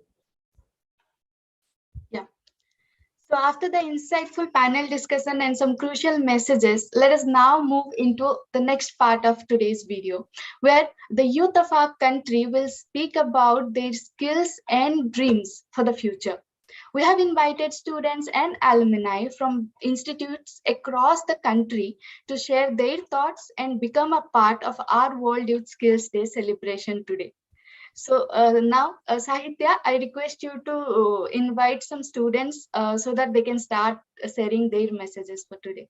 G: Yeah. So after the insightful panel discussion and some crucial messages, let us now move into the next part of today's video, where the youth of our country will speak about their skills and dreams for the future. We have invited students and alumni from institutes across the country to share their thoughts and become a part of our World Youth Skills Day celebration today. So now, Sahitya, I request you to invite some students so that they can start sharing their messages for today.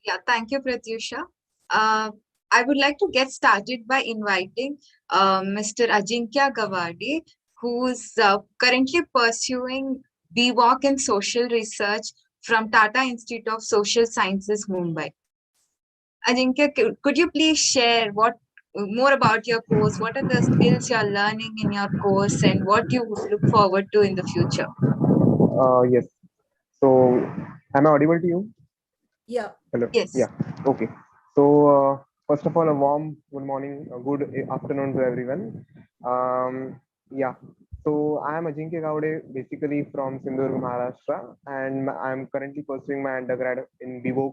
A: Yeah, thank you, Pratyusha. I would like to get started by inviting Mr. Ajinkya Gawade, who's currently pursuing BVOC in Social Research from Tata Institute of Social Sciences, Mumbai. Ajinkya, could you please share more about your course? What are the skills you're learning in your course and what you look forward to in the future?
H: Yes. So, am I audible to you?
B: Yeah.
H: Hello.
A: Yes.
H: Yeah. Okay. So, first of all, a warm good morning, good afternoon to everyone. Yeah. So, I am Ajinkya Gowde, basically from Sindhurg, Maharashtra, and I am currently pursuing my undergrad in BVOC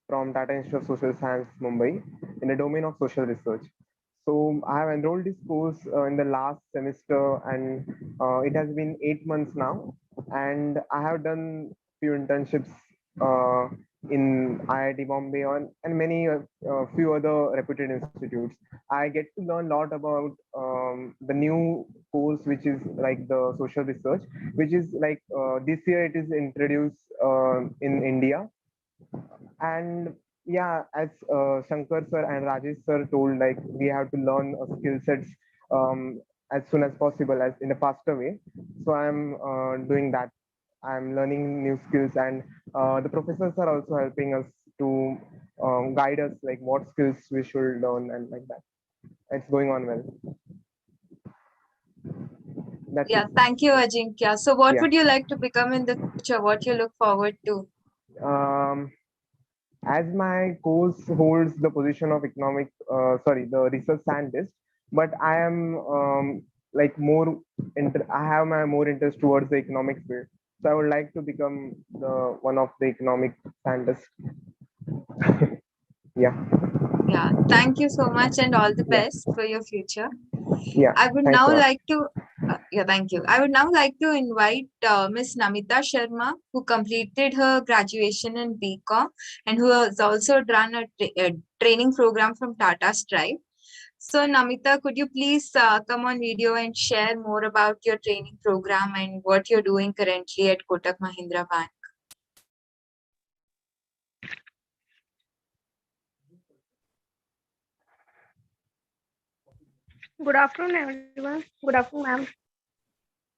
H: from Tata Institute of Social Science, Mumbai, in the domain of social research. So I have enrolled this course in the last semester, and it has been 8 months now. And I have done few internships in IIT Bombay and many few other reputed institutes. I get to learn a lot about the new course, which is like the social research, which is like this year it is introduced in India. And yeah, as Shankar sir and Rajesh sir told, like we have to learn skill sets as soon as possible, as in a faster way. So I'm doing that. I'm learning new skills, and the professors are also helping us to guide us, like what skills we should learn and like that. It's going on well. That's
A: Yeah,
H: it.
A: thank you, Ajinkya. So what
H: Yeah.
A: would you like to become in the future? What you look forward to?
H: As my course holds the position of the research scientist, but I am like I have my more interest towards the economics field. So I would like to become the one of the economic scientists. Yeah.
A: Yeah, thank you so much and all the
H: Yeah.
A: best for your future.
H: Yeah.
A: I would
H: Thanks a
A: now
H: lot.
A: like to, thank you. I would now like to invite Miss Namita Sharma, who completed her graduation in BCom and who has also done a training program from Tata Stripe. So, Namita, could you please come on video and share more about your training program and what you're doing currently at Kotak Mahindra Bank?
I: Good afternoon, everyone. Good afternoon, ma'am.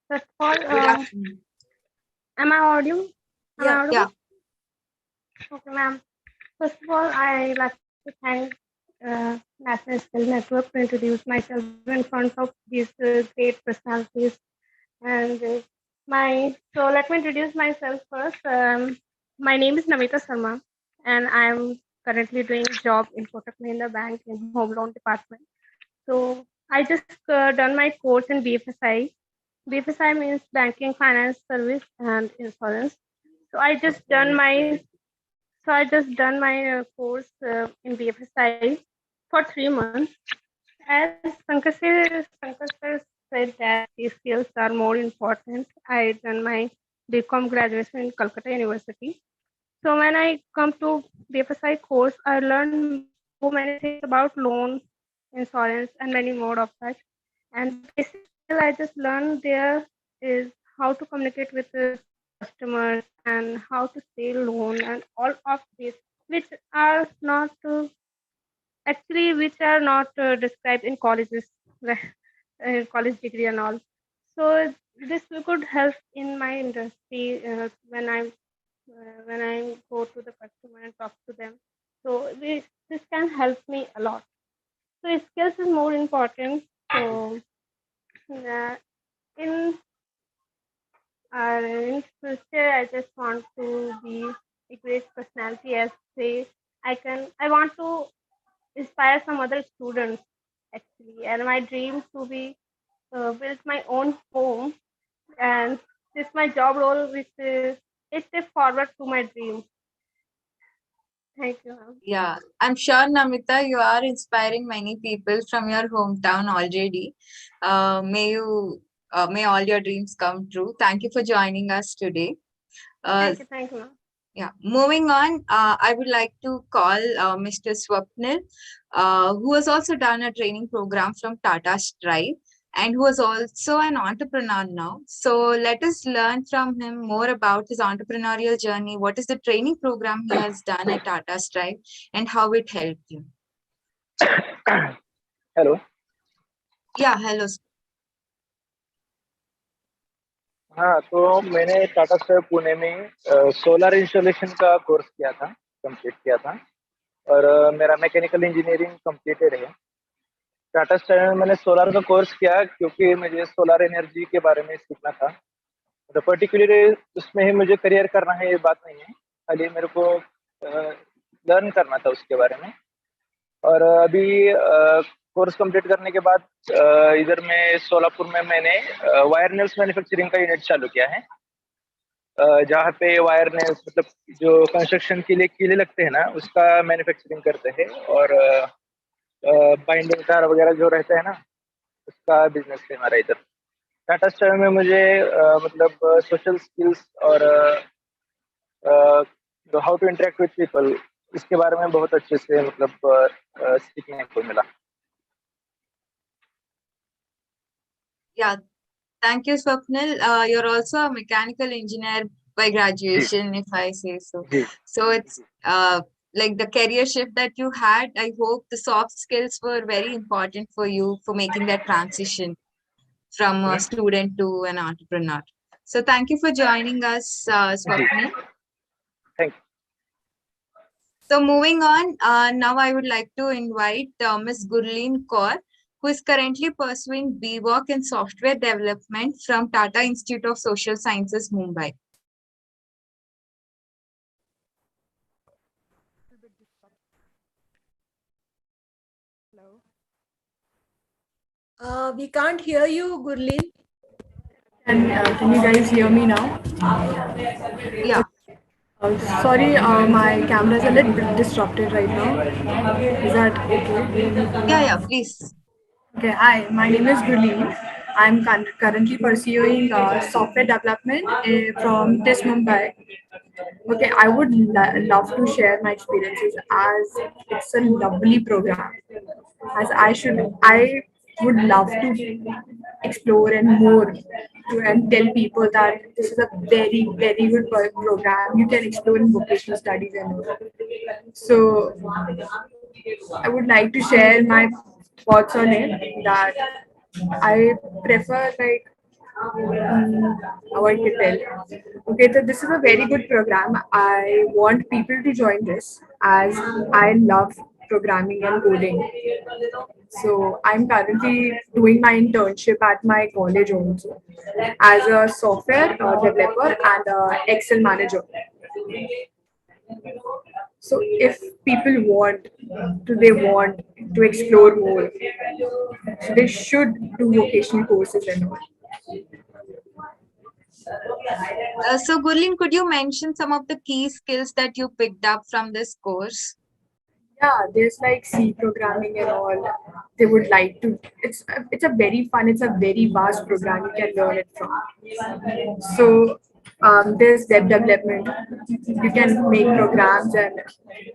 I: First of all,
A: Good afternoon.
I: am I audible? Am I
B: Yeah.
I: audible?
A: Yeah.
I: Okay, ma'am. First of all, I like to thank National Skill Network to introduce myself in front of these great personalities. And so let me introduce myself first. My name is Namita Sharma, and I'm currently doing a job in Kotak Mahindra Bank in Home Loan Department. So I just done my course in BFSI. BFSI means Banking, Finance, Service, and Insurance. So I just done my course in BFSI for 3 months. As Pankaj sir said that these skills are more important. I done my BCom graduation in Calcutta University. So when I come to BFSI course, I learned so many things about loans, insurance, and many more of that. And basic skill I just learned there is how to communicate with the customers and how to sell loan and all of this, which are not described in colleges, college degree and all. So this could help in my industry when I go to the customer and talk to them. So this can help me a lot. So skills is more important. So uh, in in future, I just want to be a great personality. As say, I want to inspire some other students actually, and my dream to be build my own home, and this my job role, which is a step forward to my dream. Thank you, ma'am.
A: Yeah, I'm sure, Namita, you are inspiring many people from your hometown already. May all your dreams come true. Thank you for joining us today.
I: Thank you, ma'am.
A: Yeah, moving on, I would like to call Mr. Swapnil, who has also done a training program from Tata Stripe and who is also an entrepreneur now. So let us learn from him more about his entrepreneurial journey. What is the training program he has done at Tata Stripe and how it helped him?
J: Hello
A: Yeah, hello.
J: हाँ तो मैंने Tata sky Pune में solar installation का course किया था, complete किया था और मेरा मैकेनिकल इंजीनियरिंग कंप्लीटेड है। टाटा स्काई में मैंने सोलर का कोर्स किया क्योंकि मुझे सोलर एनर्जी के बारे में सीखना था। तो पर्टिकुलरली उसमें ही मुझे करियर करना है ये बात नहीं है, खाली मेरे को लर्न करना था उसके बारे में। और अभी कोर्स कंप्लीट करने के बाद इधर में सोलापुर में मैंने वायरनेल्स मैन्युफैक्चरिंग का यूनिट चालू किया है, जहाँ पे वायरनेल्स मतलब जो कंस्ट्रक्शन के लिए कीले लगते हैं ना, उसका मैन्युफैक्चरिंग करते हैं और बाइंडिंग तार वगैरह जो रहता है ना, उसका बिजनेस है हमारा इधर। टाटा स्टाइल में मुझे मतलब सोशल स्किल्स और how to interact with people, इसके बारे में बहुत अच्छे से मतलब सीखने को मिला।
A: Yeah, thank you, Swapnil. You're also a mechanical engineer by graduation, if I say so. So it's like the career shift that you had. I hope the soft skills were very important for you for making that transition from a student to an entrepreneur. So thank you for joining us, Swapnil.
J: Thank you.
A: So moving on, now I would like to invite Ms. Gurleen Kaur, who is currently pursuing BVoc in software development from Tata Institute of Social Sciences, Mumbai.
B: Hello. We can't hear you, Gurleen.
K: And can you guys hear me now?
A: Yeah.
K: Sorry, my camera is a little bit disrupted right now. Is that okay?
A: Yeah, please.
K: Okay, hi, my name is Gurleen. I'm currently pursuing software development from TIS Mumbai. Okay, I would love to share my experiences as it's a lovely program. I would love to explore and more to and tell people that this is a very, very good program. You can explore in vocational studies and all. So I would like to share my thoughts on it that I prefer like how I can tell. Okay, so this is a very good program. I want people to join this as I love programming and coding. So I'm currently doing my internship at my college also as a software developer and a Excel manager. So if people want to explore more, so they should do vocational courses and all.
A: So Gurleen, could you mention some of the key skills that you picked up from this course?
K: Yeah, there's like C programming and all. They would like to. It's a very fun. It's a very vast program. You can learn it from. So there's web development. You can make programs and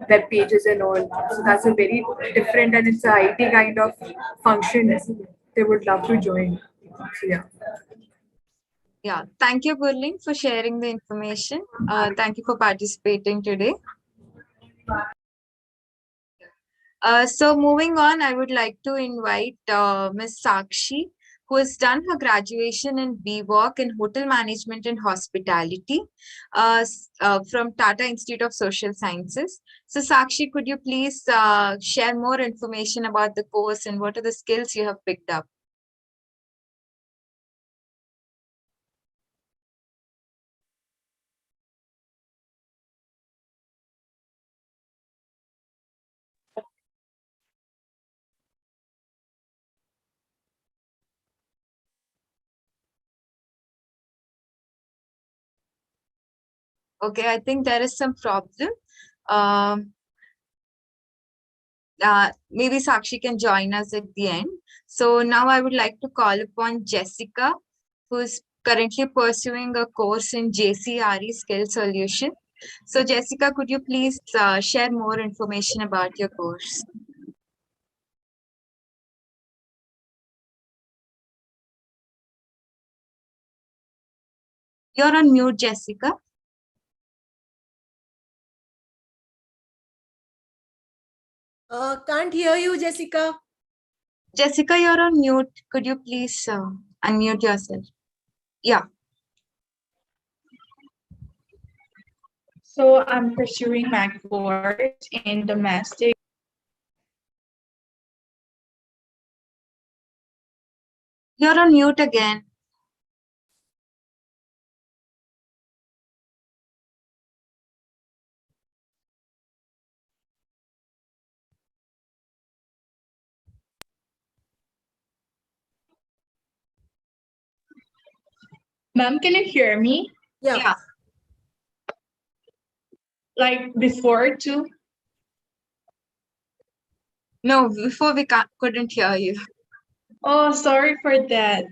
K: web pages and all. So that's a very different and it's a IT kind of function. They would love to join. So yeah.
A: Yeah, thank you, Gurleen, for sharing the information. Thank you for participating today. So moving on, I would like to invite Ms. Sakshi, who has done her graduation in BVOC in Hotel Management and Hospitality from Tata Institute of Social Sciences. So Sakshi, could you please share more information about the course and what are the skills you have picked up? Okay, I think there is some problem. Maybe Sakshi can join us at the end. So now I would like to call upon Jessica, who is currently pursuing a course in JCRE Skill Solution. So Jessica, could you please share more information about your course? You're on mute, Jessica.
B: Can't hear you, Jessica.
A: Jessica, you're on mute. Could you please unmute yourself? Yeah.
L: So I'm pursuing my course in domestic.
A: You're on mute again.
L: Ma'am, can you hear me?
B: Yeah.
L: Like before too?
A: No, before we couldn't hear you.
L: Oh, sorry for that.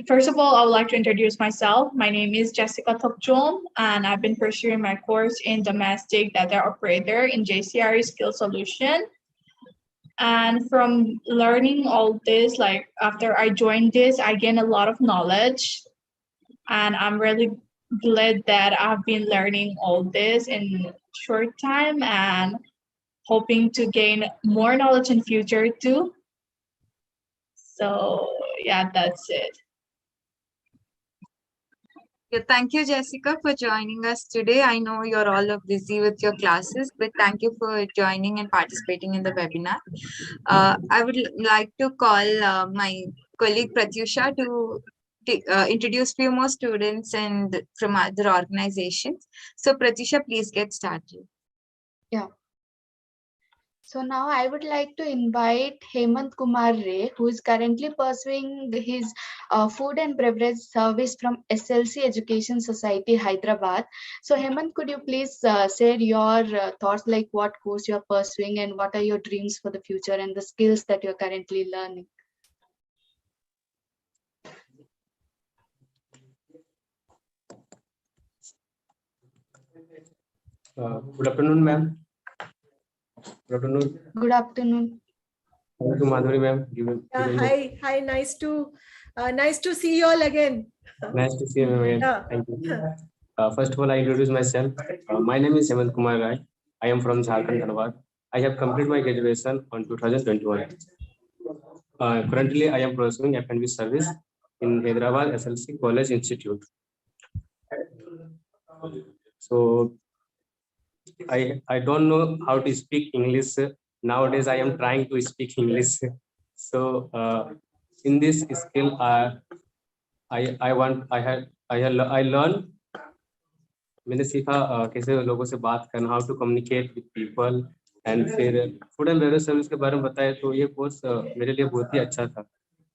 L: First of all, I would like to introduce myself. My name is Jessica Tokjom, and I've been pursuing my course in domestic data operator in JCRE Skill Solution. And from learning all this, like after I joined this, I gained a lot of knowledge. And I'm really glad that I've been learning all this in short time and hoping to gain more knowledge in future too. So yeah, that's it.
A: Yeah, thank you, Jessica, for joining us today. I know you're all busy with your classes, but thank you for joining and participating in the webinar. I would like to call my colleague Pratyusha to introduce few more students and from other organizations. So Pratyusha, please get started.
G: Yeah. So now I would like to invite Hemant Kumar Ray, who is currently pursuing his food and beverage service from SLC Education Society, Hyderabad. So Hemant, could you please share your thoughts, like what course you are pursuing and what are your dreams for the future and the skills that you are currently learning?
M: Good afternoon, ma'am. Good afternoon.
G: Good afternoon.
M: Thank you, Madhuri, ma'am.
B: Hi, nice to see you all again.
M: Nice to see you again. Thank you. First of all, I introduce myself. My name is Hemant Kumar Rai. I am from Jharkhand, Dhanbad. I have completed my graduation on 2021. Currently, I am pursuing F&B service in Hyderabad SLC College Institute. So I don't know how to speak English. Nowadays, I am trying to speak English. So in this skill, I learn. मैंने सीखा कैसे लोगों से बात करना, how to communicate with people, and फिर food and beverage service के बारे में बताया। तो ये कोर्स मेरे लिए बहुत ही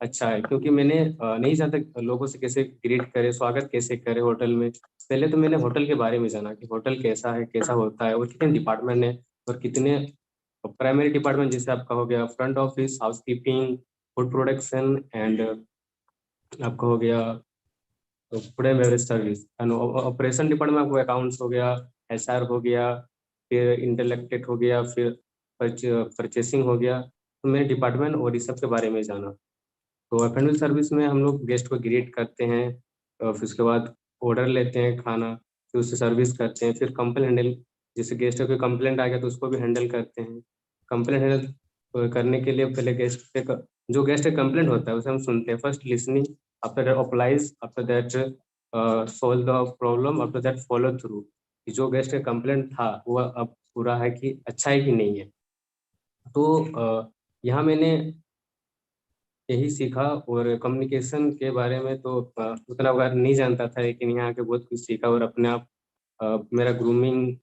M: अच्छा है, क्योंकि मैंने नहीं जानता लोगों से कैसे ग्रीट करे, स्वागत कैसे करे होटल में। पहले तो मैंने होटल के बारे में जाना कि होटल कैसा है, कैसा होता है, और कितने डिपार्टमेंट है और कितने प्राइमरी डिपार्टमेंट, जैसे आपका हो गया front office, housekeeping, food production, and आपका हो गया food and beverage service, and operation department आपको अकाउंट्स हो गया, HR हो गया, फिर इंटेलेक्टेड हो गया, फिर परचेसिंग हो गया। तो मैंने डिपार्टमेंट और इस सब के बारे में जाना। तो F&B सर्विस में हम लोग गेस्ट को ग्रीट करते हैं, फिर उसके बाद ऑर्डर लेते हैं खाना, फिर उससे सर्विस करते हैं, फिर कंप्लेंट हैंडल, जैसे गेस्ट को कंप्लेंट आ गया तो उसको भी हैंडल करते हैं। कंप्लेंट हैंडल करने के लिए पहले जो गेस्ट का कंप्लेंट होता है उसे हम सुनते हैं, first listening, after that applies, after that solve the problem, after that follow through. जो गेस्ट का कंप्लेंट था वो अब पूरा है कि अच्छा है कि नहीं है। तो यहाँ मैंने यही सीखा, और कम्युनिकेशन के बारे में तो उतना नहीं जानता था, लेकिन यहाँ आके बहुत कुछ सीखा, और अपने आप मेरा ग्रूमिंग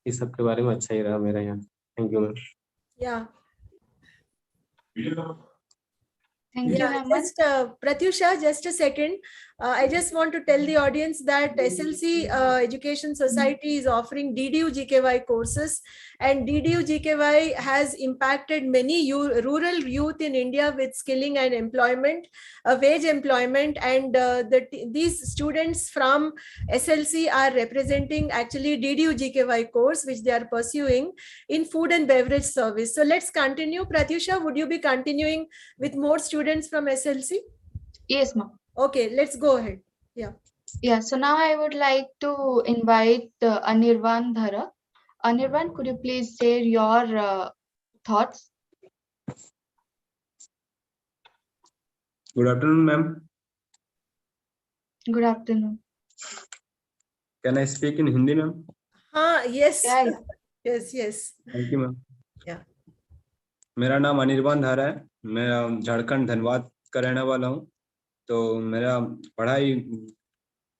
M: इस सब के बारे में अच्छा ही रहा मेरा यहाँ। Thank you ma'am.
G: Thank you, Hemant.
B: Just Pratyusha, just a second. I just want to tell the audience that SLC Education Society is offering DDU GKY courses, and DDU GKY has impacted many rural youth in India with skilling and employment, wage employment, and these students from SLC are representing actually DDU GKY course which they are pursuing in food and beverage service. So let's continue. Pratyusha, would you be continuing with more students from SLC?
G: Yes, ma'am.
B: Okay, let's go ahead.
G: Yeah, so now I would like to invite Anirvan Dhara. Anirvan, could you please share your thoughts?
N: Good afternoon, ma'am.
G: Good afternoon.
N: Can I speak in Hindi, ma'am?
B: Yes.
G: Yeah.
B: Yes.
N: Thank you, ma'am.
B: Yeah.
N: मेरा नाम अनिर्बान धारा है, मैं झारखंड धनबाद का रहने वाला हूँ। तो मेरा पढ़ाई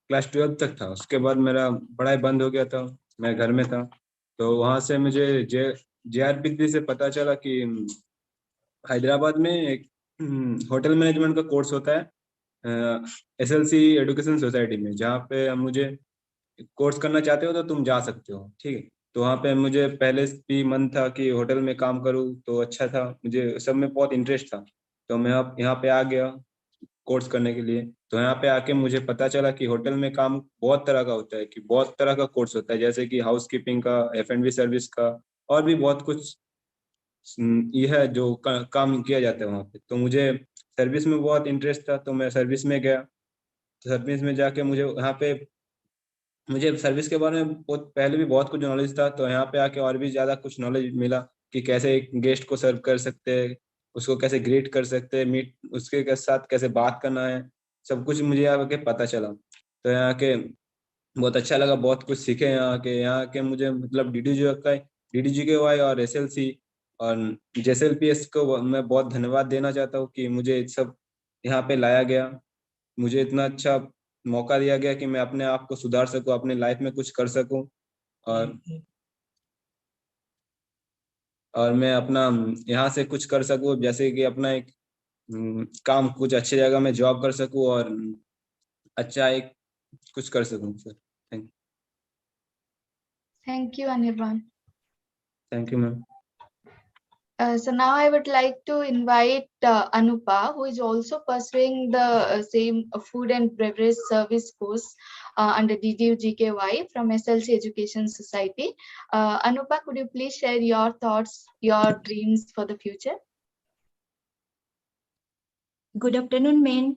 N: क्लास 12 तक था, उसके बाद मेरा पढ़ाई बंद हो गया था, मैं घर में था। तो वहाँ से मुझे JRPD से पता चला कि हैदराबाद में एक होटल मैनेजमेंट का कोर्स होता है SLC एजुकेशन सोसाइटी में, जहाँ पे हम मुझे कोर्स करना चाहते हो तो तुम जा सकते हो, ठीक है। तो वहाँ पे मुझे पहले भी मन था कि होटल में काम करूँ, तो अच्छा था, मुझे सब में बहुत इंटरेस्ट था। तो मैं यहाँ पे आ गया कोर्स करने के लिए। तो यहाँ पे आके मुझे पता चला कि होटल में काम बहुत तरह का होता है, कि बहुत तरह का कोर्स होता है, जैसे कि हाउसकीपिंग का, F&B सर्विस का, और भी बहुत कुछ ये है जो काम किया जाता है वहाँ पे। तो मुझे सर्विस में बहुत इंटरेस्ट था, तो मैं सर्विस में गया। तो सर्विस में जाके मुझे सर्विस के बारे में पहले भी बहुत कुछ नॉलेज था, तो यहाँ पे आके और भी ज़्यादा कुछ नॉलेज मिला कि कैसे एक गेस्ट को सर्व कर सकते हैं, उसको कैसे ग्रीट कर सकते हैं, उसके साथ कैसे बात करना है, सब कुछ मुझे यहाँ के पता चला। तो यहाँ के बहुत अच्छा लगा, बहुत कुछ सीखे यहाँ के मुझे मतलब DDGKY और SLC और JSLPS को मैं बहुत धन्यवाद देना चाहता हूँ कि मुझे सब यहाँ पे लाया गया, मुझे इतना अच्छा मौका दिया गया कि मैं अपने आप को सुधार सकूं, अपने लाइफ में कुछ कर सकूं। और और मैं अपना यहाँ से कुछ कर सकूँ, जैसे कि अपना एक काम कुछ अच्छी जगह में जॉब कर सकूँ और अच्छा एक कुछ कर सकूँ sir.
G: Thank you, Anirban.
N: Thank you ma'am.
G: So now I would like to invite Anupa, who is also pursuing the same food and beverage service course under DDU GKY from SLC Education Society. Anupa, could you please share your thoughts, your dreams for the future?
O: Good afternoon, ma'am.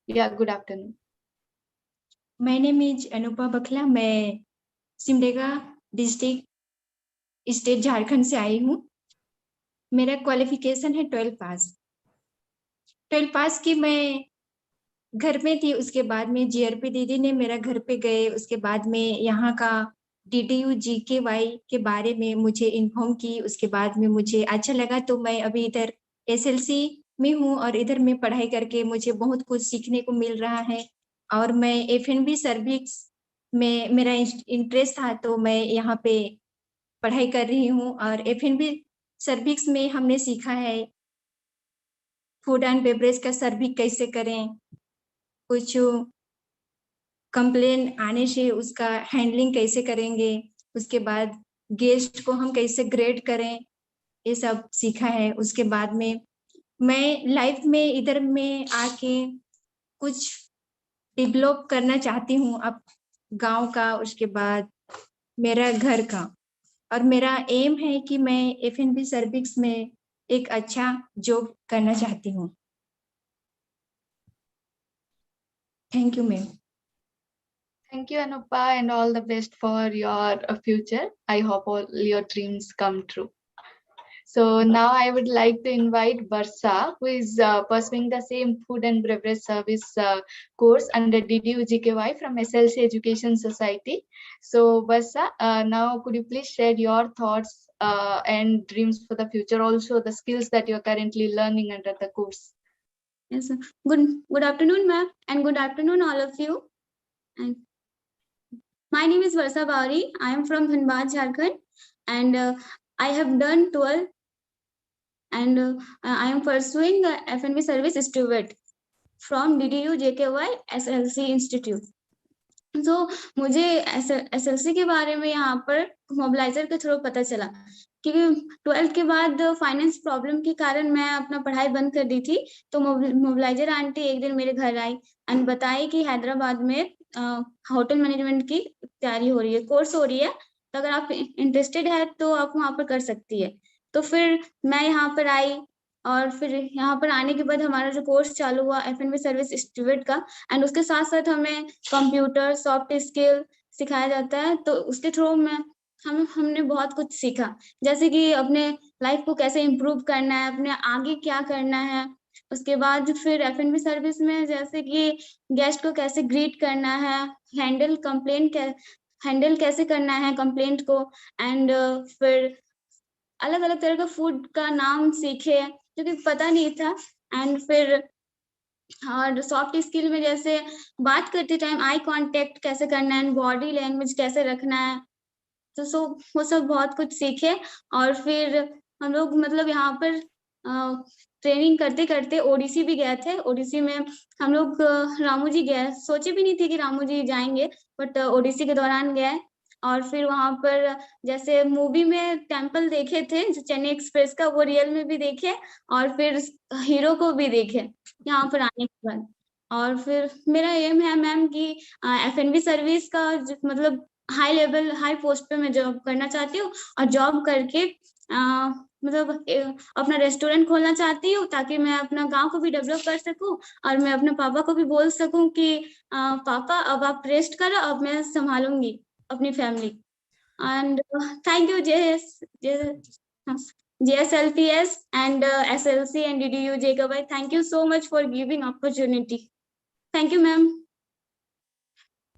G: Yeah, good afternoon.
O: My name is Anupa Bakla. मैं Simdega district state Jharkhand से आई हूँ। मेरा qualification है 12 पास। 12 पास की मैं घर में थी, उसके बाद में जीआरपी दीदी ने मेरा घर पे गए, उसके बाद में यहाँ का DDU GKY के बारे में मुझे इन्फॉर्म की, उसके बाद में मुझे अच्छा लगा, तो मैं अभी इधर SLC में हूँ और इधर में पढ़ाई करके मुझे बहुत कुछ सीखने को मिल रहा है। और मैं F&B सर्विस में मेरा इंटरेस्ट था, तो मैं यहाँ पे पढ़ाई कर रही हूँ। और F&B सर्विस में हमने सीखा है फूड एंड बेवरेज का सर्विस कैसे करें, कुछ कंप्लेन आने से उसका हैंडलिंग कैसे करेंगे, उसके बाद गेस्ट को हम कैसे ग्रेड करें, ये सब सीखा है। उसके बाद में मैं लाइफ में इधर में आके कुछ डेवलप करना चाहती हूँ, अब गांव का, उसके बाद मेरा घर का, और मेरा एम है कि मैं F&B सर्विस में एक अच्छा जॉब करना चाहती हूँ। Thank you ma'am.
G: Thank you, Anupa, and all the best for your future. I hope all your dreams come true. So now I would like to invite Barsa, who is pursuing the same food and beverage service course under DDU GKY from SLC Education Society. So Barsa, now could you please share your thoughts and dreams for the future, also the skills that you are currently learning under the course?
O: Yes, sir. Good afternoon, ma'am, and good afternoon, all of you. And my name is Varsa Bauri. I am from Dhanbad, Jharkhand, and I have done 12, and I am pursuing the F&B service steward from DDU JKY SLC Institute. तो मुझे SLC के बारे में यहाँ पर mobiliser के through पता चला, क्योंकि 12th के बाद फाइनेंस प्रॉब्लम के कारण मैं अपना पढ़ाई बंद कर दी थी। तो मोबिलाइजर आंटी एक दिन मेरे घर आई एंड बताई कि हैदराबाद में होटल मैनेजमेंट की तैयारी हो रही है, कोर्स हो रही है, तो अगर आप इंटरेस्टेड है तो आप वहाँ पर कर सकती है। तो फिर मैं यहाँ पर आई, और फिर यहाँ पर आने के बाद हमारा जो कोर्स चालू हुआ F&B सर्विस स्टूडेंट का, एंड उसके साथ साथ हमें कंप्यूटर सॉफ्ट स्किल सिखाया जाता है। तो उसके थ्रू में हमने बहुत कुछ सीखा, जैसे कि अपने लाइफ को कैसे इम्प्रूव करना है, अपने आगे क्या करना है। उसके बाद फिर F&B सर्विस में जैसे कि गेस्ट को कैसे ग्रीट करना है, हैंडल कैसे करना है कंप्लेंट को, एंड फिर अलग अलग तरह का फूड का नाम सीखे क्योंकि पता नहीं था। एंड फिर और सॉफ्ट स्किल में जैसे बात करते टाइम आई कांटेक्ट कैसे करना है, बॉडी लैंग्वेज कैसे रखना है, तो वो सब बहुत कुछ सीखे। और फिर हम लोग मतलब यहाँ पर ट्रेनिंग करते करते ओडिसी भी गए थे। ओडिसी में हम लोग रामू जी गए, सोचे भी नहीं थे कि रामू जी जाएंगे, बट ओडिसी के दौरान गए। और फिर वहां पर जैसे मूवी में टेम्पल देखे थे जो चेन्नई एक्सप्रेस का, वो रियल में भी देखे, और फिर हीरो को भी देखे यहाँ पर आने के बाद। और फिर मेरा एम है मैम कि F&B सर्विस का मतलब हाई लेवल हाई पोस्ट पे मैं जॉब करना चाहती हूँ, और जॉब करके मतलब अपना रेस्टोरेंट खोलना चाहती हूँ, ताकि मैं अपना गांव को भी डेवलप कर सकूं, और मैं अपने पापा को भी बोल सकूं कि पापा अब आप रेस्ट करो, अब मैं संभालूंगी अपनी family. And thank you JSLPS and SLC and DDU JKY. Thank you so much for giving opportunity. Thank you, ma'am.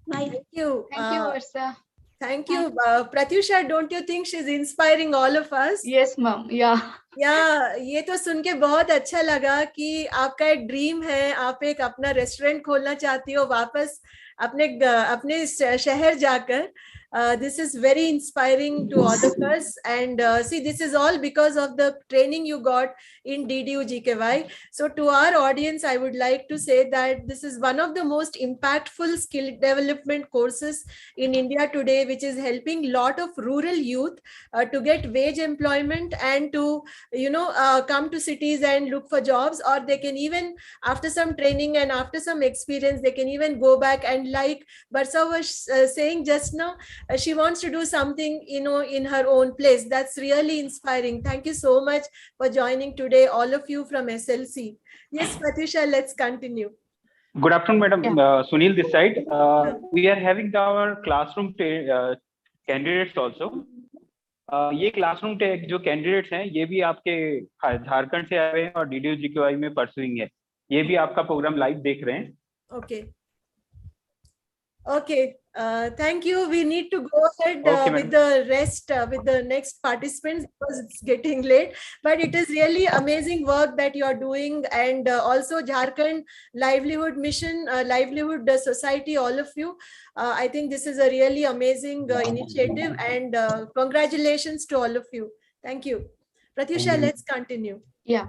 O: Bye.
B: Thank you.
G: Thank you, Varsa.
B: Thank you. Pratyusha, don't you think she's inspiring all of us?
G: Yes, ma'am. Yeah.
B: ये तो सुन के बहुत अच्छा लगा कि आपका एक dream है, आप एक अपना रेस्टोरेंट खोलना चाहती हो वापस अपने शहर जाकर। This is very inspiring to all of us. And see, this is all because of the training you got in DDU GKY. So to our audience, I would like to say that this is one of the most impactful skill development courses in India today, which is helping a lot of rural youth to get wage employment and to, come to cities and look for jobs, or they can even, after some training and after some experience, they can even go back and, like Barsa was saying just now, she wants to do something, in her own place. That's really inspiring. Thank you so much for joining today, all of you from SLC. Yes, Pratyusha, let's continue.
P: Good afternoon, Madam. Sunil this side. We are having our classroom candidates also. ये classroom जो candidates हैं ये भी आपके झारखंड से आए हुए हैं और DDU GKY में परसुइंग है. ये भी आपका प्रोग्राम लाइव देख रहे हैं.
B: Okay, thank you. We need to go ahead with the rest, with the next participants, because it's getting late. But it is really amazing work that you are doing, and also Jharkhand Livelihood Mission, Livelihood Society, all of you. I think this is a really amazing initiative, and congratulations to all of you. Thank you. Pratyusha, let's continue.
G: Yeah.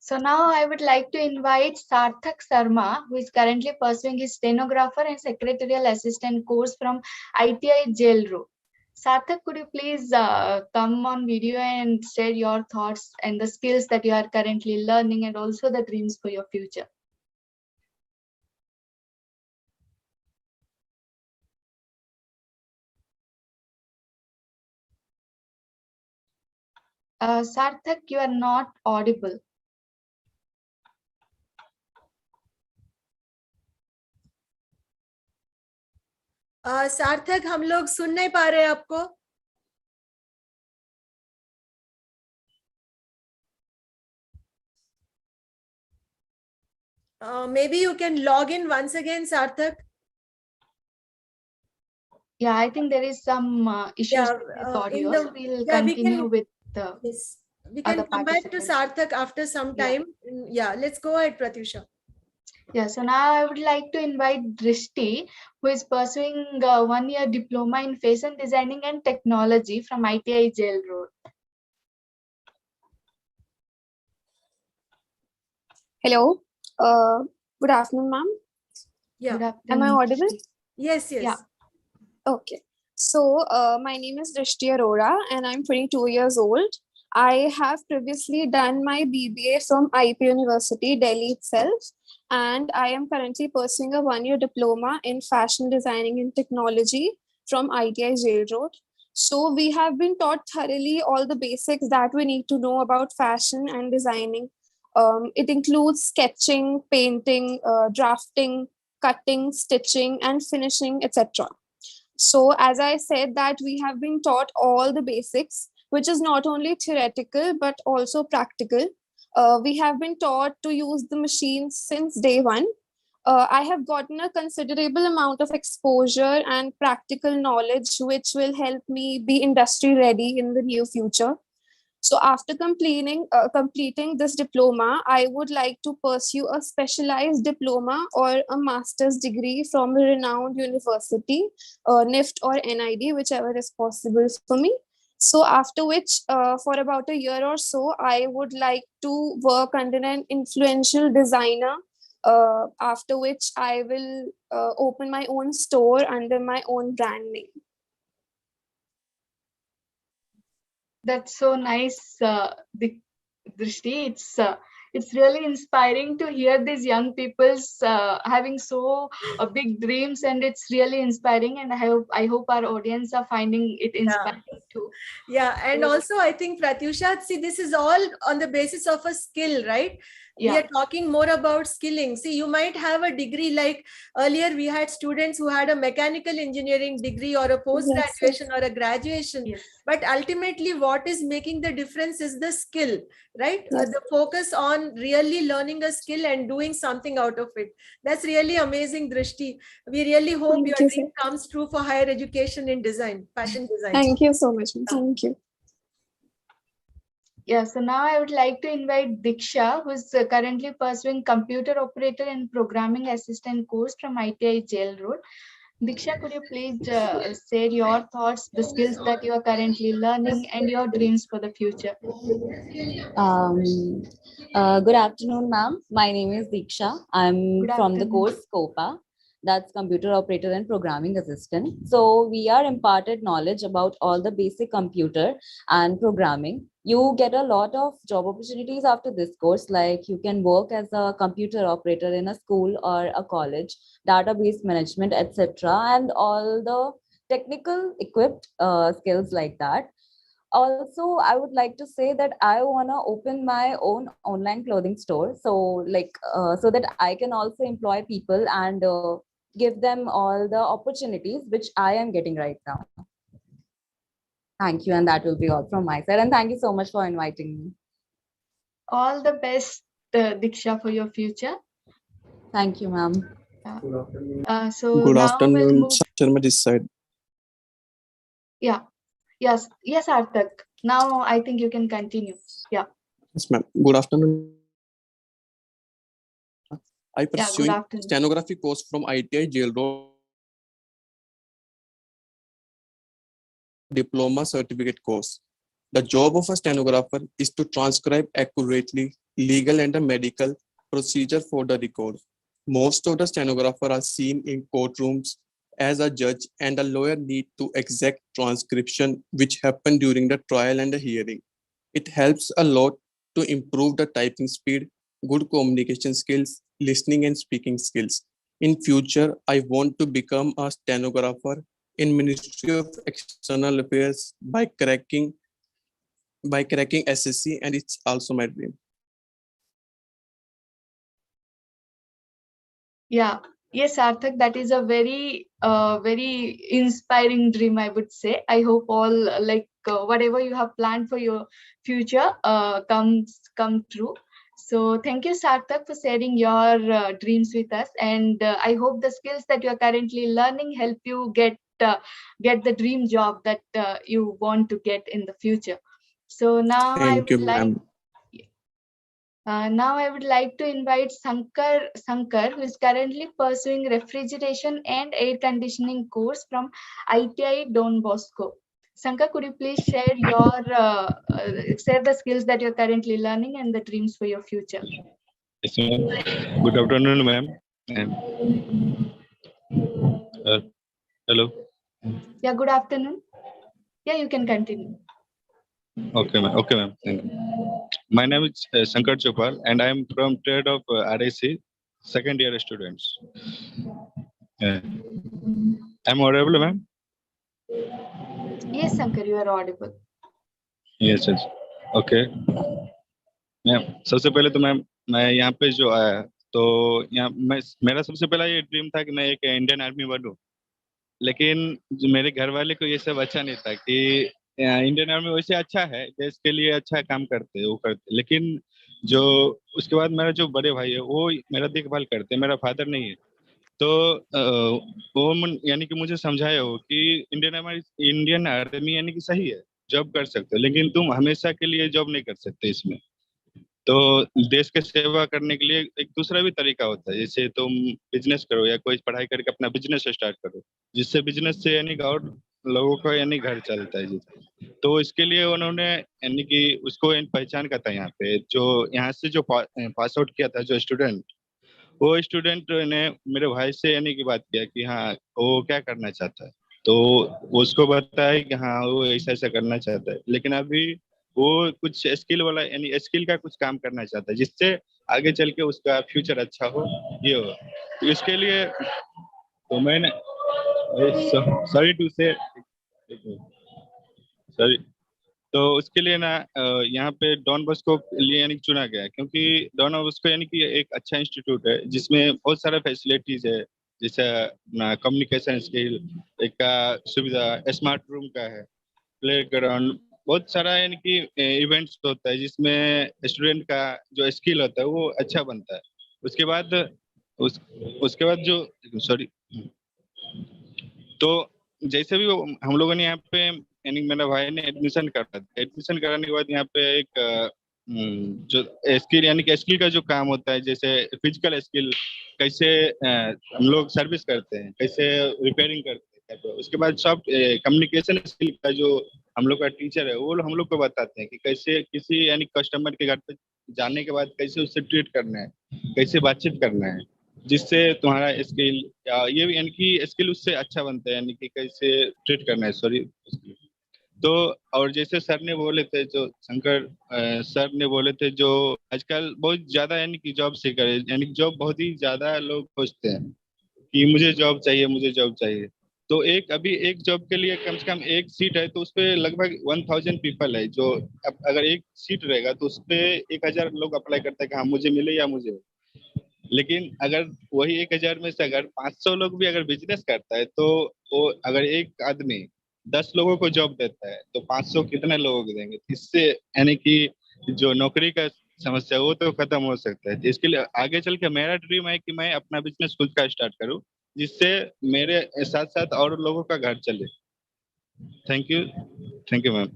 G: So now I would like to invite Sarthak Sharma, who is currently pursuing his stenographer and secretarial assistant course from ITI Jail Road. Sarthak, could you please come on video and share your thoughts and the skills that you are currently learning, and also the dreams for your future? Sarthak, you are not audible.
B: सार्थक, हम लोग सुन नहीं पा रहे आपको. Maybe you can log in once again, Sarthak.
G: Yeah, I think there is some issues with audio. So we'll continue with the.
B: Yes, we can come back to Sarthak after some time. Yeah, let's go ahead, Pratyusha.
G: Yeah, so now I would like to invite Drishti, who is pursuing a one-year diploma in fashion designing and technology from ITI Jail Road.
Q: Hello. Good afternoon, ma'am.
B: Yeah.
G: Good afternoon.
Q: Am I audible?
B: Yes, yes.
Q: Yeah. Okay. So my name is Drishti Arora and I'm 22 years old. I have previously done my BBA from IP University, Delhi itself. And I am currently pursuing a one-year diploma in fashion designing and technology from ITI Jail Road. So we have been taught thoroughly all the basics that we need to know about fashion and designing. It includes sketching, painting, drafting, cutting, stitching, and finishing, etc. So as I said that we have been taught all the basics, which is not only theoretical, but also practical. We have been taught to use the machines since day one. I have gotten a considerable amount of exposure and practical knowledge, which will help me be industry ready in the near future. So after completing this diploma, I would like to pursue a specialized diploma or a master's degree from a renowned university, NIFT or NID, whichever is possible for me. So after which, for about a year or so, I would like to work under an influential designer, after which I will open my own store under my own brand name.
G: That's so nice, Drishti. It's really inspiring to hear these young people's having so big dreams, and it's really inspiring. And I hope our audience are finding it inspiring too.
B: Yeah, and also I think, Pratyusha, see, this is all on the basis of a skill, right?
G: Yeah.
B: We are talking more about skilling. See, you might have a degree, like earlier we had students who had a mechanical engineering degree or a post-graduation or a graduation. But ultimately, what is making the difference is the skill, right? The focus on really learning a skill and doing something out of it. That's really amazing, Drishti. We really hope your dream comes true for higher education in design, fashion design.
Q: Thank you so much. Thank you.
G: Yeah, so now I would like to invite Diksha, who is currently pursuing computer operator and programming assistant course from ITI Jail Road. Diksha, could you please share your thoughts, the skills that you are currently learning, and your dreams for the future?
R: Good afternoon, ma'am. My name is Diksha. I'm
G: Good
R: from the
G: afternoon.
R: course COPA, that's Computer Operator and Programming Assistant. So we are imparted knowledge about all the basic computer and programming. You get a lot of job opportunities after this course, like you can work as a computer operator in a school or a college, database management, etc., and all the technical equipped skills like that. Also, I would like to say that I want to open my own online clothing store, so so that I can also employ people and give them all the opportunities which I am getting right now. Thank you, and that will be all from my side, and thank you so much for inviting me.
G: All the best, Diksha, for your future.
R: Thank you, ma'am.
G: So
S: Good
G: now we'll
S: afternoon,
G: move.
S: Sharma this side.
G: Yeah. Yes, Arthak. Now I think you can continue. Yeah.
S: Yes, ma'am. Good afternoon. I
G: Yeah, good
S: pursuing
G: afternoon.
S: stenography course from ITI Jail Road diploma certificate course. The job of a stenographer is to transcribe accurately legal and medical procedure for the record. Most of the stenographers are seen in courtrooms as a judge and a lawyer need to exact transcription which happen during the trial and the hearing. It helps a lot to improve the typing speed, good communication skills, listening and speaking skills. In future, I want to become a stenographer in Ministry of External Affairs by cracking SSC, and it's also my dream.
G: Yeah. Yes, Arthak, that is a very inspiring dream, I would say. I hope all whatever you have planned for your future come true. So thank you, Sarthak, for sharing your dreams with us, and I hope the skills that you are currently learning help you get the dream job that you want to get in the future. So
S: Thank you, ma'am.
G: Now I would like to invite Sankar, who is currently pursuing refrigeration and air conditioning course from ITI Don Bosco. Sankar, could you please share share the skills that you're currently learning and the dreams for your future?
T: Yes, ma'am. Good afternoon, ma'am. And hello.
G: Yeah, good afternoon. Yeah, you can continue.
T: Okay, ma'am. Okay, ma'am. Thank you. My name is Sankar Chopal, and I am from trade of RAC, second year students. I'm audible, ma'am.
G: Yes, Sankar, you are audible.
T: Yes, yes. Okay. Ma'am सबसे पहले तो ma'am मैं यहाँ पे जो आया तो यहाँ मेरा सबसे पहला ये ड्रीम था कि मैं एक इंडियन आर्मी बनूं, लेकिन जो मेरे घर वाले को ये सब अच्छा नहीं था कि इंडियन आर्मी वैसे अच्छा है, देश के लिए अच्छा काम करते हैं, वो करते, लेकिन जो उसके बाद मेरा जो बड़े भाई है वो मेरा देखभाल करते हैं, मेरा फादर नहीं है। तो वो यानी कि मुझे समझाए हो कि इंडियन आर्मी यानी कि सही है, जॉब कर सकते हो, लेकिन तुम हमेशा के लिए जॉब नहीं कर सकते इसमें। तो देश के सेवा करने के लिए एक दूसरा भी तरीका होता है, जैसे तुम बिजनेस करो या कोई पढ़ाई करके अपना बिजनेस स्टार्ट करो, जिससे बिजनेस से यानी कि और लोगों का यानी घर चलता है। तो इसके लिए उन्होंने यानी कि उसको पहचान का था यहाँ पे, जो यहाँ से जो पास आउट किया था जो स्टूडेंट, वो स्टूडेंट ने मेरे भाई से यानी कि बात किया कि हाँ वो क्या करना चाहता है, तो उसको बताया कि हाँ वो ऐसा ऐसा करना चाहता है, लेकिन अभी वो कुछ स्किल वाला यानी स्किल का कुछ काम करना चाहता है जिससे आगे चल के उसका फ्यूचर अच्छा हो, ये हो। तो इसके लिए तो मैंने सॉरी टू से सॉरी तो उसके लिए ना यहाँ पे डॉन बॉस्को लिए यानी चुना गया, क्योंकि डॉन बॉस्को यानी कि एक अच्छा इंस्टीट्यूट है जिसमें बहुत सारा फैसिलिटीज है, जैसे कम्युनिकेशन स्किल एक का सुविधा, स्मार्ट रूम का है, प्ले ग्राउंड, बहुत सारा यानी कि इवेंट्स होता है जिसमें स्टूडेंट का जो स्किल होता है वो अच्छा बनता है। उसके बाद उसके बाद जो सॉरी तो जैसे भी हम लोगों ने यहाँ पे यानी मेरा भाई ने एडमिशन करा, एडमिशन कराने के बाद यहाँ पे एक जो स्किल यानी कि स्किल का जो काम होता है, जैसे फिजिकल स्किल, कैसे हम लोग सर्विस करते हैं, कैसे रिपेयरिंग करते हैं, उसके बाद सॉफ्ट कम्युनिकेशन स्किल का जो हम लोग का टीचर है वो हम लोग को बताते हैं कि कैसे किसी यानी कस्टमर के घर पे जाने के बाद कैसे उससे ट्रीट करना है, कैसे बातचीत करना है, जिससे तुम्हारा स्किल ये भी यानी कि स्किल उससे अच्छा बनता है, यानी कि कैसे ट्रीट करना है, सॉरी। तो और जैसे सर ने बोले थे, जो शंकर सर ने बोले थे, जो आजकल बहुत ज्यादा यानी कि जॉब सीकर है, यानी कि जॉब बहुत ही ज्यादा लोग खोजते हैं कि मुझे जॉब चाहिए, मुझे जॉब चाहिए। तो एक अभी एक जॉब के लिए कम से कम एक सीट है, तो उस पे लगभग 1000 पीपल है, जो अगर एक सीट रहेगा तो उस पे 1000 लोग अप्लाई करते हैं कि हाँ मुझे मिले या मुझे। लेकिन अगर वही 1000 में से अगर 500 लोग भी अगर बिजनेस करता है, तो वो अगर एक आदमी 10 लोगों को जॉब देता है तो 500 कितने लोगों को देंगे? इससे यानी कि जो नौकरी का समस्या वो तो खत्म हो सकता है। इसके लिए आगे चल के मेरा ड्रीम है कि मैं अपना बिजनेस खुद का स्टार्ट करूं, जिससे मेरे साथ साथ और लोगों का घर चले। Thank you ma'am.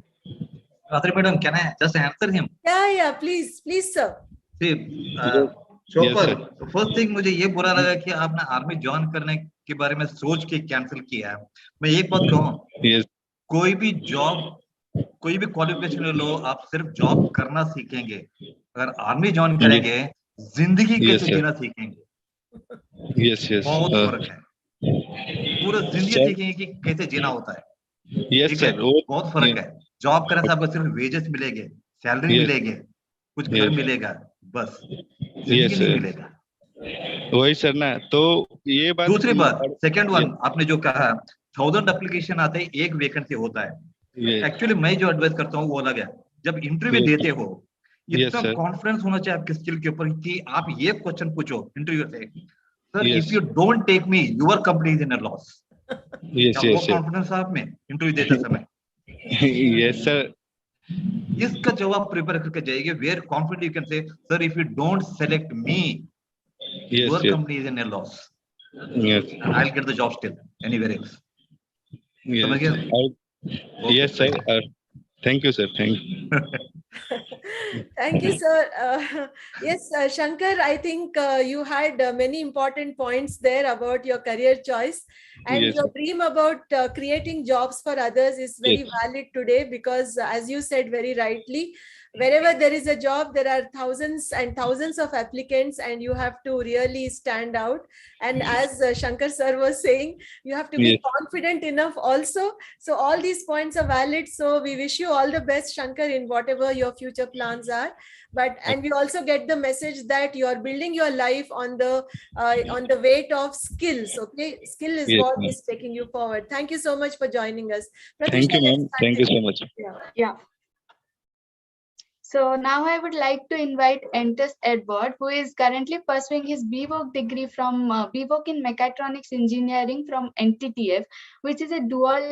F: Ratri madam, can I just answer him?
B: Yeah, please, sir.
F: See, chopper, first thing मुझे ये बुरा लगा कि आपने आर्मी ज्वाइन करने के बारे में सोच के कैंसिल किया है। मैं एक बात कहूँ, कोई भी जॉब, कोई भी क्वालिफिकेशन लो, आप सिर्फ जॉब करना सीखेंगे। अगर आर्मी ज्वाइन करेंगे, जिंदगी कैसे जीना सीखेंगे। बहुत फर्क है, पूरा जिंदगी सीखेंगे कि कैसे जीना होता है। ठीक है, बहुत फर्क है। जॉब करने से आपको सिर्फ वेजेस मिलेंगे, सैलरी मिलेगी, कुछ घर मिलेगा, बस जिंदगी नहीं मिलेगा।
T: वही सर ना, तो ये बात।
F: दूसरी बात, सेकंड वन, आपने जो कहा 1000 एप्लीकेशन आते हैं, एक वैकेंसी होता है। एक्चुअली मैं जो एडवाइस करता हूँ वो अलग है। जब इंटरव्यू देते हो, इतना कॉन्फिडेंस होना चाहिए आपके स्किल के ऊपर कि आप ये क्वेश्चन पूछो इंटरव्यू से, sir if you don't take me your company is in a loss. वो कॉन्फिडेंस आप में इंटरव्यू देते समय।
T: यस सर,
F: इसका जवाब प्रिपेयर करके जाइए, where confident you can say, sir if you don't select me your company is in a loss, and I'll get the job still anywhere else.
T: Yes sir, thank you sir, thank you.
B: Thank you, sir. Yes, Shankar, I think you had many important points there about your career choice, and your dream about creating jobs for others is very valid today, because as you said very rightly, wherever there is a job, there are thousands and thousands of applicants, and you have to really stand out. And as Shankar sir was saying, you have to be confident enough also. So all these points are valid. So we wish you all the best, Shankar, in whatever your future plans are. And we also get the message that you are building your life on the weight of skills. Okay, skill is what is taking you forward. Thank you so much for joining us.
T: Thank you, ma'am. Thank you so much.
G: Yeah. So now I would like to invite Entes Edward, who is currently pursuing his BVoc degree from BVoc in Mechatronics Engineering from NTTF, which is a dual,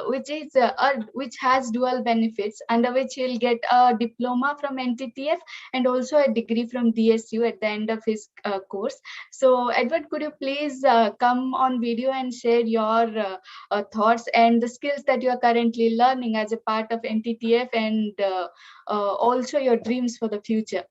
G: which has dual benefits, under which he'll get a diploma from NTTF and also a degree from DSU at the end of his course. So Edward, could you please come on video and share your thoughts and the skills that you are currently learning as a part of NTTF, and also your dreams for the future?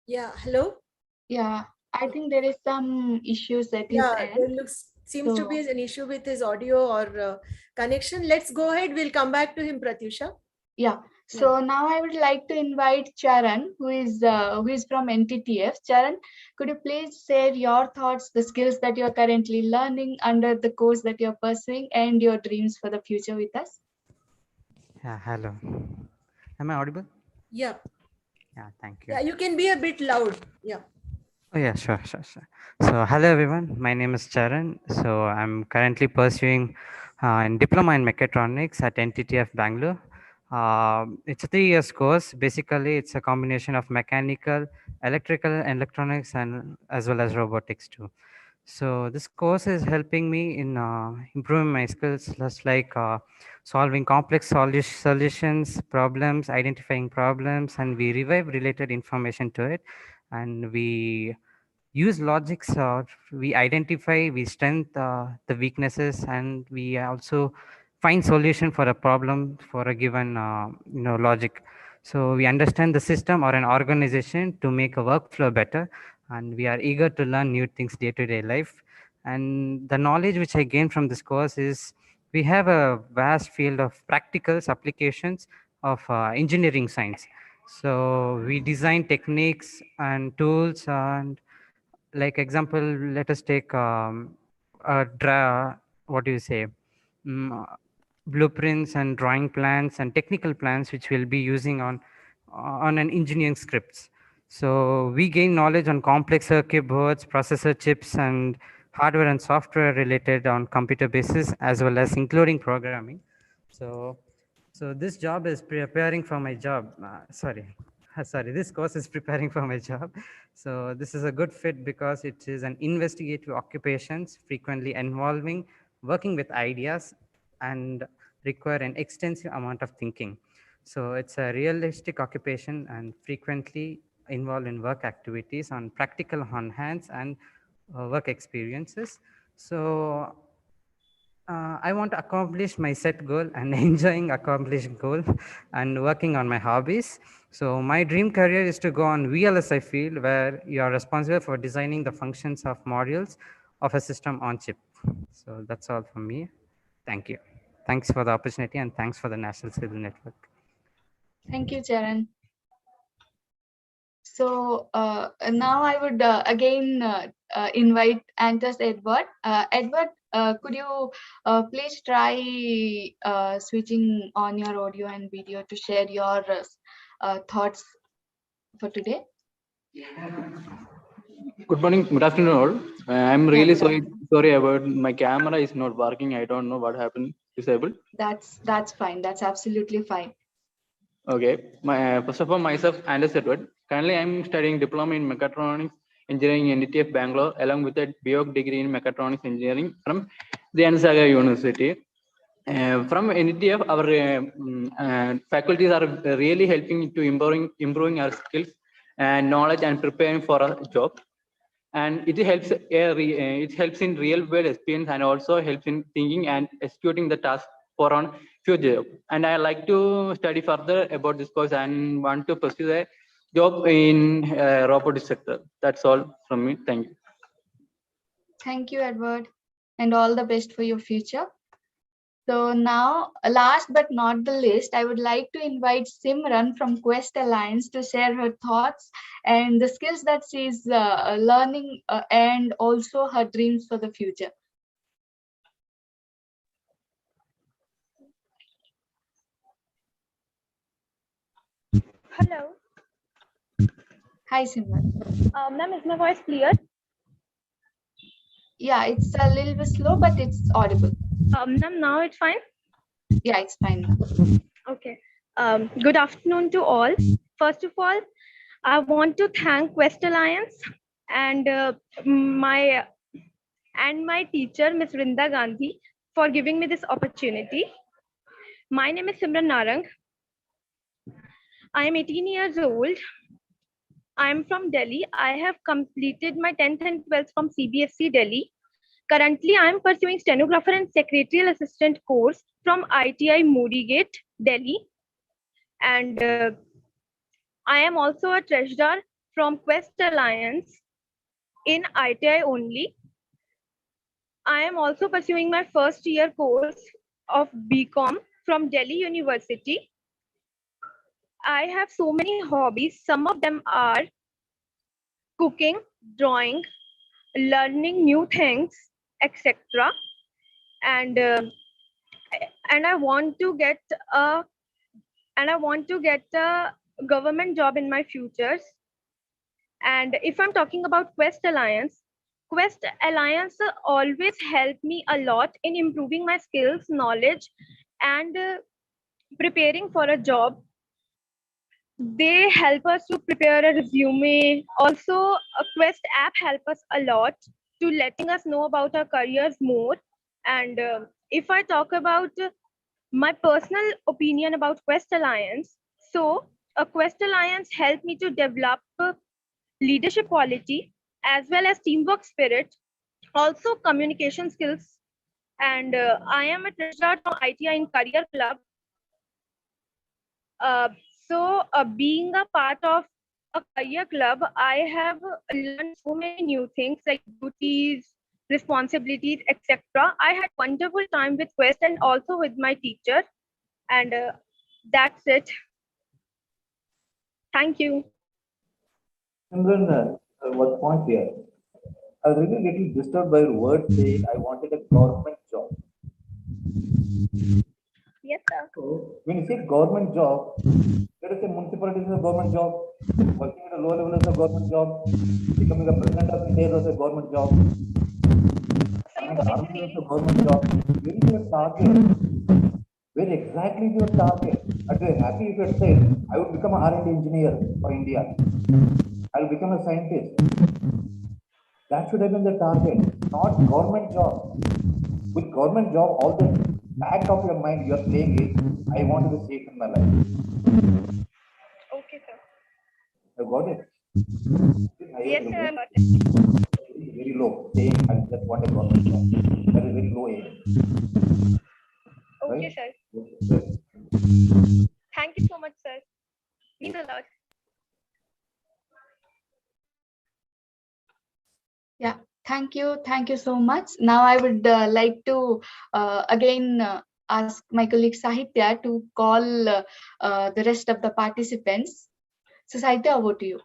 B: Yeah, hello?
G: Yeah, I think there is some issues at his end.
B: There seems to be an issue with his audio or connection. Let's go ahead. We'll come back to him, Pratyusha.
G: Yeah. So now I would like to invite Charan, who is from NTTF. Charan, could you please share your thoughts, the skills that you are currently learning under the course that you are pursuing, and your dreams for the future with us?
U: Yeah, hello. Am I audible?
B: Yeah.
U: Yeah, thank you.
B: Yeah, you can be a bit loud. Yeah.
U: Oh yeah, sure. So hello everyone, my name is Charan. So I'm currently pursuing a diploma in mechatronics at NTTF Bangalore. It's a 3 years course. Basically, it's a combination of mechanical, electrical, electronics, and as well as robotics too. So this course is helping me in improving my skills, just like solving complex solutions, problems, identifying problems, and we revive related information to it, and we use logics. We identify, we strengthen the weaknesses, and we also find solution for a problem for a given logic. So we understand the system or an organization to make a workflow better, and we are eager to learn new things day to day life. And the knowledge which I gained from this course is we have a vast field of practicals applications of engineering science. So we design techniques and tools, and like example, let us take what do you say, blueprints and drawing plans and technical plans which we'll be using on an engineering scripts. So we gain knowledge on complex circuit boards, processor chips, and hardware and software related on computer basis, as well as including programming. So this job is preparing for my job. Sorry, this course is preparing for my job. So this is a good fit because it is an investigative occupations frequently involving working with ideas and require an extensive amount of thinking. So it's a realistic occupation and frequently involved in work activities on practical on hands and work experiences. So I want to accomplish my set goal and enjoying accomplishing goal and working on my hobbies. So my dream career is to go on VLSI field, where you are responsible for designing the functions of modules of a system on chip. So that's all from me. Thank you. Thanks for the opportunity, and thanks for the National Skill Network.
G: Thank you, Charan. So now I would again invite Antus Edward. Edward, could you please try switching on your audio and video to share your thoughts for today?
E: Good morning, good afternoon all. I'm really sorry about my camera is not working. I don't know what happened. Disabled.
G: That's fine. That's absolutely fine.
E: Okay. First of all, myself, Antus Edward. Currently, I'm studying diploma in mechatronics engineering in NTF Bangalore, along with a BOC degree in mechatronics engineering from the Ansaga University. From NTF, our faculties are really helping to improving our skills and knowledge and preparing for a job. And it helps in real world experience, and also helps in thinking and executing the task for on future. And I like to study further about this course and want to pursue a job in robotics sector. That's all from me. Thank you.
G: Thank you, Edward, and all the best for your future. So now, last but not the least, I would like to invite Simran from Quest Alliance to share her thoughts and the skills that she's learning and also her dreams for the future.
V: Hello.
G: Hi, Simran.
V: Ma'am, is my voice clear?
G: Yeah, it's a little bit slow, but it's audible.
V: Ma'am, now it's fine?
G: Yeah, it's fine now.
V: Okay. Good afternoon to all. First of all, I want to thank Quest Alliance and my teacher, Ms. Vrinda Gandhi, for giving me this opportunity. My name is Simran Narang. I am 18 years old. I am from Delhi. I have completed my 10th and 12th from CBSE Delhi. Currently, I am pursuing stenographer and secretarial assistant course from ITI Moorigate, Delhi. And I am also a treasurer from Quest Alliance in ITI only. I am also pursuing my first year course of BCom from Delhi University. I have so many hobbies. Some of them are cooking, drawing, learning new things, etc. And I want to get a government job in my futures. And if I'm talking about Quest Alliance always helped me a lot in improving my skills, knowledge, and preparing for a job. They help us to prepare a resume. Also, a Quest app help us a lot. to letting us know about our careers more. And if I talk about my personal opinion about Quest Alliance, so a Quest Alliance helped me to develop leadership quality as well as teamwork spirit, also communication skills. And I am a treasurer from ITI in Career Club. Being a part of a career club, I have learned so many new things like duties, responsibilities, etc. I had wonderful time with Quest and also with my teacher, and that's it. Thank you.
C: Simran, what point here? I was really little disturbed by your word saying I wanted a government job.
V: Yes, sir.
C: So when you say government job, let us say municipality is a government job, working at a lower level is a government job, becoming a president of India is a government job, and army is a government job. Where is your target? Where exactly is your target? I'd be happy if you had said, I would become an R&D engineer for India. I will become a scientist. That should have been the target, not government job. With government job, all the back of your mind you are playing is, I want to be safe in my life.
V: Okay, sir.
C: You got it?
V: Yes, sir, I got it.
C: Very low, saying I just want a government job. That is very low aim.
V: Okay,
C: Right?
V: sir.
C: Yes.
V: Thank you so much, sir. Means a lot.
G: Yeah, thank you so much. Now I would like to again ask my colleague Sahitya to call the rest of the participants. So Sahitya, over to you.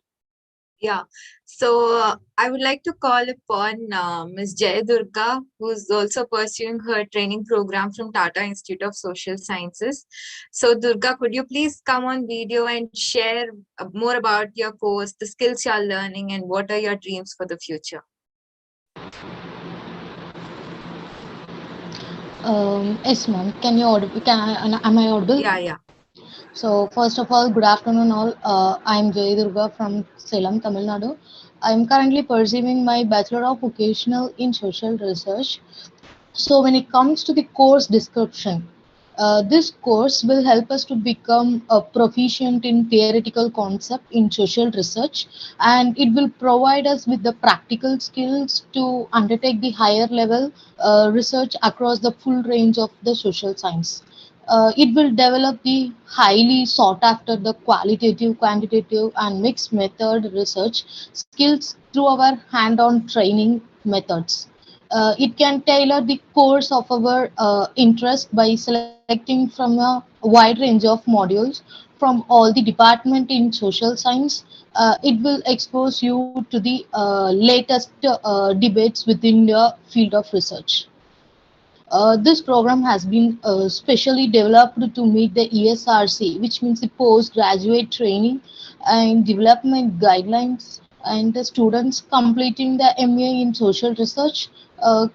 A: Yeah, so I would like to call upon Ms. Jay Durga, who's also pursuing her training program from Tata Institute of Social Sciences. So Durga, could you please come on video and share more about your course, the skills you are learning, and what are your dreams for the future?
D: Yes, ma'am. Can you audible? Am I audible?
A: Yeah.
D: So first of all, good afternoon, all. I am Jay Durga from Salem, Tamil Nadu. I am currently pursuing my Bachelor of Vocational in Social Research. So when it comes to the course description, this course will help us to become a proficient in theoretical concept in social research, and it will provide us with the practical skills to undertake the higher level research across the full range of the social science. It will develop the highly sought after the qualitative, quantitative and mixed method research skills through our hand-on training methods. It can tailor the course of our interest by selecting from a wide range of modules from all the department in social science. It will expose you to the latest debates within the field of research. This program has been specially developed to meet the ESRC, which means the postgraduate training and development guidelines. And the students completing the MA in social research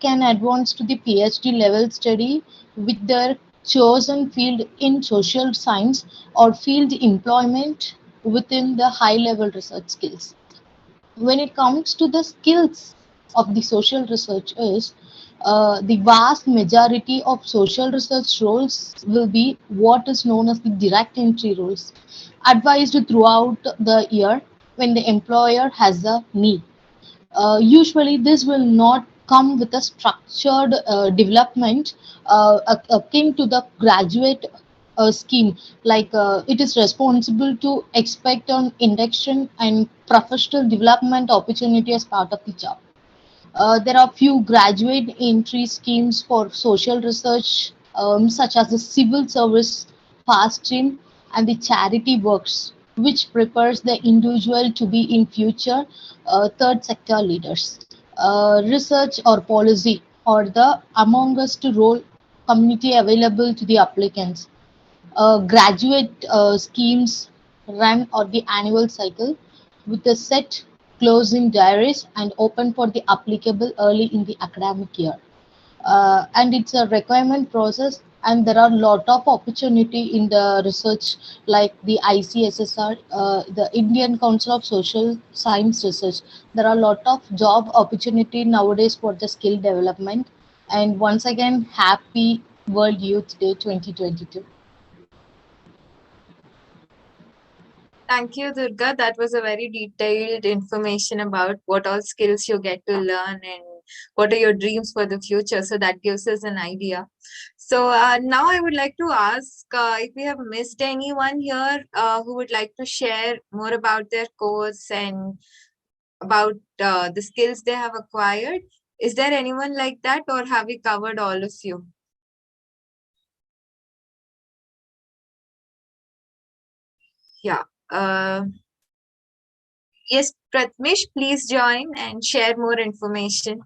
D: can advance to the PhD level study with their chosen field in social science or field employment within the high level research skills. When it comes to the skills of the social researchers, the vast majority of social research roles will be what is known as the direct entry roles, advised throughout the year when the employer has a need. Usually, this will not come with a structured development akin to the graduate scheme. Like it is responsible to expect on induction and professional development opportunity as part of the job. There are few graduate entry schemes for social research, such as the civil service fast stream and the charity works, which prepares the individual to be in future third sector leaders. Research or policy or the among us to role community available to the applicants. Graduate schemes run on the annual cycle with a set closing diaries and open for the applicable early in the academic year. And it's a requirement process and there are a lot of opportunity in the research like the ICSSR, the Indian Council of Social Science Research. There are a lot of job opportunity nowadays for the skill development. And once again, happy World Youth Day 2022.
A: Thank you, Durga. That was a very detailed information about what all skills you get to learn and what are your dreams for the future. So that gives us an idea. So now I would like to ask if we have missed anyone here who would like to share more about their course and about the skills they have acquired. Is there anyone like that, or have we covered all of you? Yeah. Yes, Pratmesh, please join and share more information.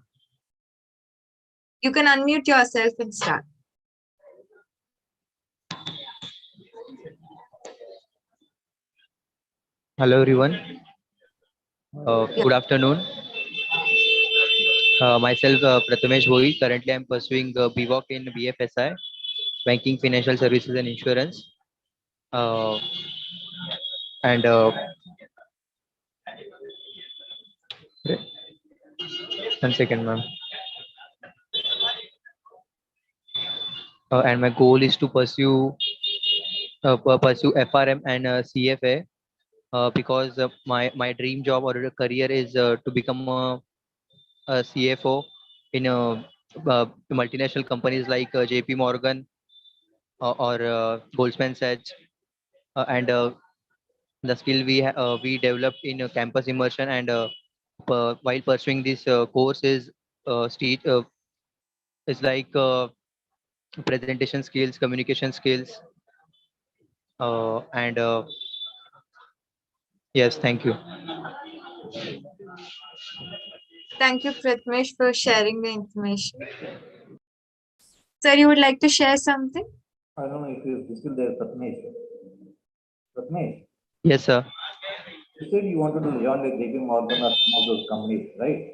A: You can unmute yourself and start.
H: Hello everyone. Good afternoon. Myself Prathamesh Bhoi. Currently I'm pursuing BVOC in BFSI, Banking, Financial Services and Insurance. And 1 second, ma'am. And my goal is to pursue FRM and CFA because my dream job or career is to become a CFO in multinational companies like JP Morgan or Goldman Sachs, and the skill we developed in campus immersion and while pursuing this course is like presentation skills, communication skills, and yes, thank you.
A: Thank you, Pratmesh, for sharing the information. Sir, you would like to share something?
C: I don't know if you're still there, Pratmesh. Pratmesh?
H: Yes, sir.
C: You said you wanted to join like JP Morgan or some of those companies, right?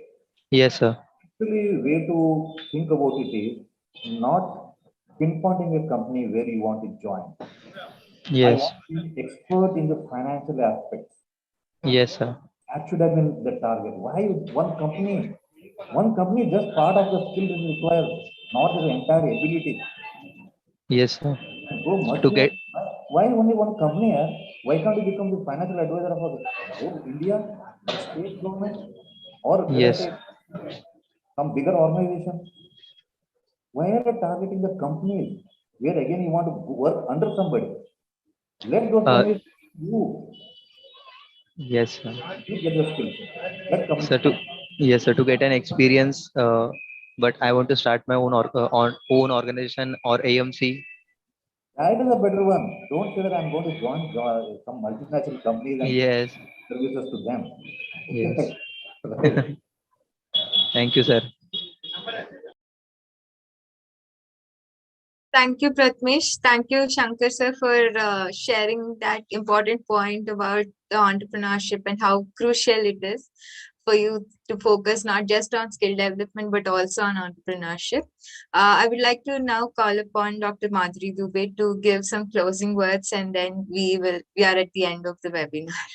H: Yes, sir.
C: Actually, way to think about it is not pinpointing a company where you want to join. I
H: Yes.
C: want to be expert in the financial aspects.
H: Yes, sir.
C: That should have been the target. Why one company? One company is just part of the skill that is required, not the entire ability.
H: Yes, sir.
C: Go much
H: To
C: more.
H: get
C: Why only one company? Why can't you become the financial advisor of whole India, the state government, or let us
H: yes,
C: say some bigger organization? Why are you targeting the companies where again you want to work under somebody? Let those companies you.
H: yes, sir.
C: You get the skills. Let companies.
H: So yes, sir, to get an experience, but I want to start my own own organization or AMC.
C: That is a better one. Don't say that I'm going to join some multinational companies and
H: Yes.
C: services to them.
H: Yes.
C: Right.
H: Thank you, sir.
A: Thank you, Pratmesh. Thank you, Shankar sir, for sharing that important point about the entrepreneurship and how crucial it is for you to focus not just on skill development, but also on entrepreneurship. I would like to now call upon Dr. Madhuri Dubey to give some closing words, and then we are at the end of the webinar.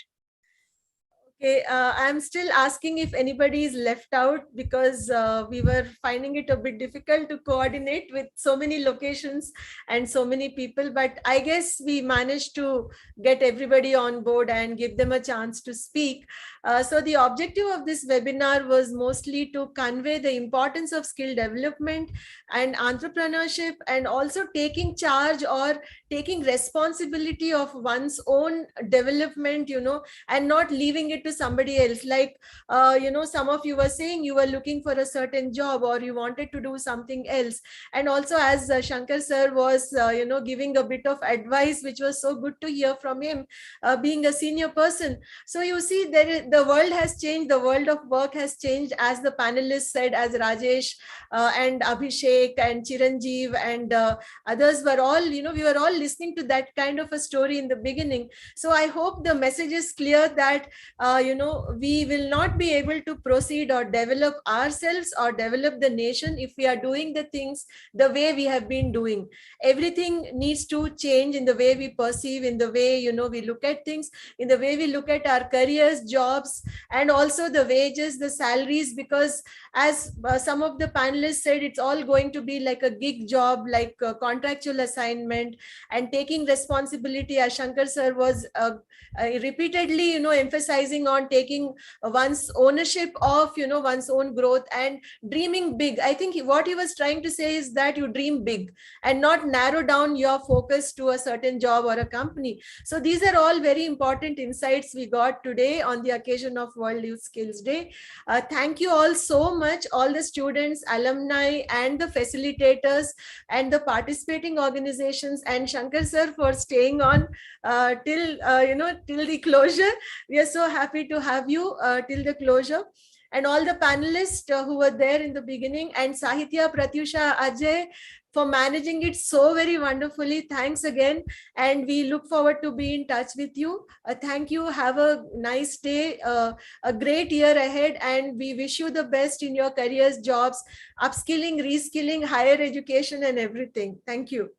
B: Okay, I'm still asking if anybody is left out because we were finding it a bit difficult to coordinate with so many locations and so many people, but I guess we managed to get everybody on board and give them a chance to speak. So the objective of this webinar was mostly to convey the importance of skill development and entrepreneurship, and also taking charge or taking responsibility of one's own development, and not leaving it to somebody else. Like, some of you were saying you were looking for a certain job or you wanted to do something else. And also, as Shankar sir was, giving a bit of advice, which was so good to hear from him, being a senior person. So you see, the world has changed, the world of work has changed, as the panelists said, as Rajesh and Abhishek and Chiranjeev and others were all, we were all listening to that kind of a story in the beginning. So I hope the message is clear that, we will not be able to proceed or develop ourselves or develop the nation if we are doing the things the way we have been doing. Everything needs to change in the way we perceive, in the way, we look at things, in the way we look at our careers, jobs, and also the wages, the salaries, because as some of the panelists said, it's all going to be like a gig job, like a contractual assignment, and taking responsibility, as Shankar sir was repeatedly, emphasizing on taking one's ownership of, one's own growth and dreaming big. I think what he was trying to say is that you dream big and not narrow down your focus to a certain job or a company. So these are all very important insights we got today on the occasion of World Youth Skills Day. Thank you all so much, all the students, alumni, and the facilitators and the participating organizations, and Shankar sir for staying on till the closure. We are so happy to have you till the closure. And all the panelists who were there in the beginning, and Sahitya, Pratyusha, Ajay, for managing it so very wonderfully. Thanks again. And we look forward to be in touch with you. Thank you. Have a nice day, a great year ahead. And we wish you the best in your careers, jobs, upskilling, reskilling, higher education, and everything. Thank you.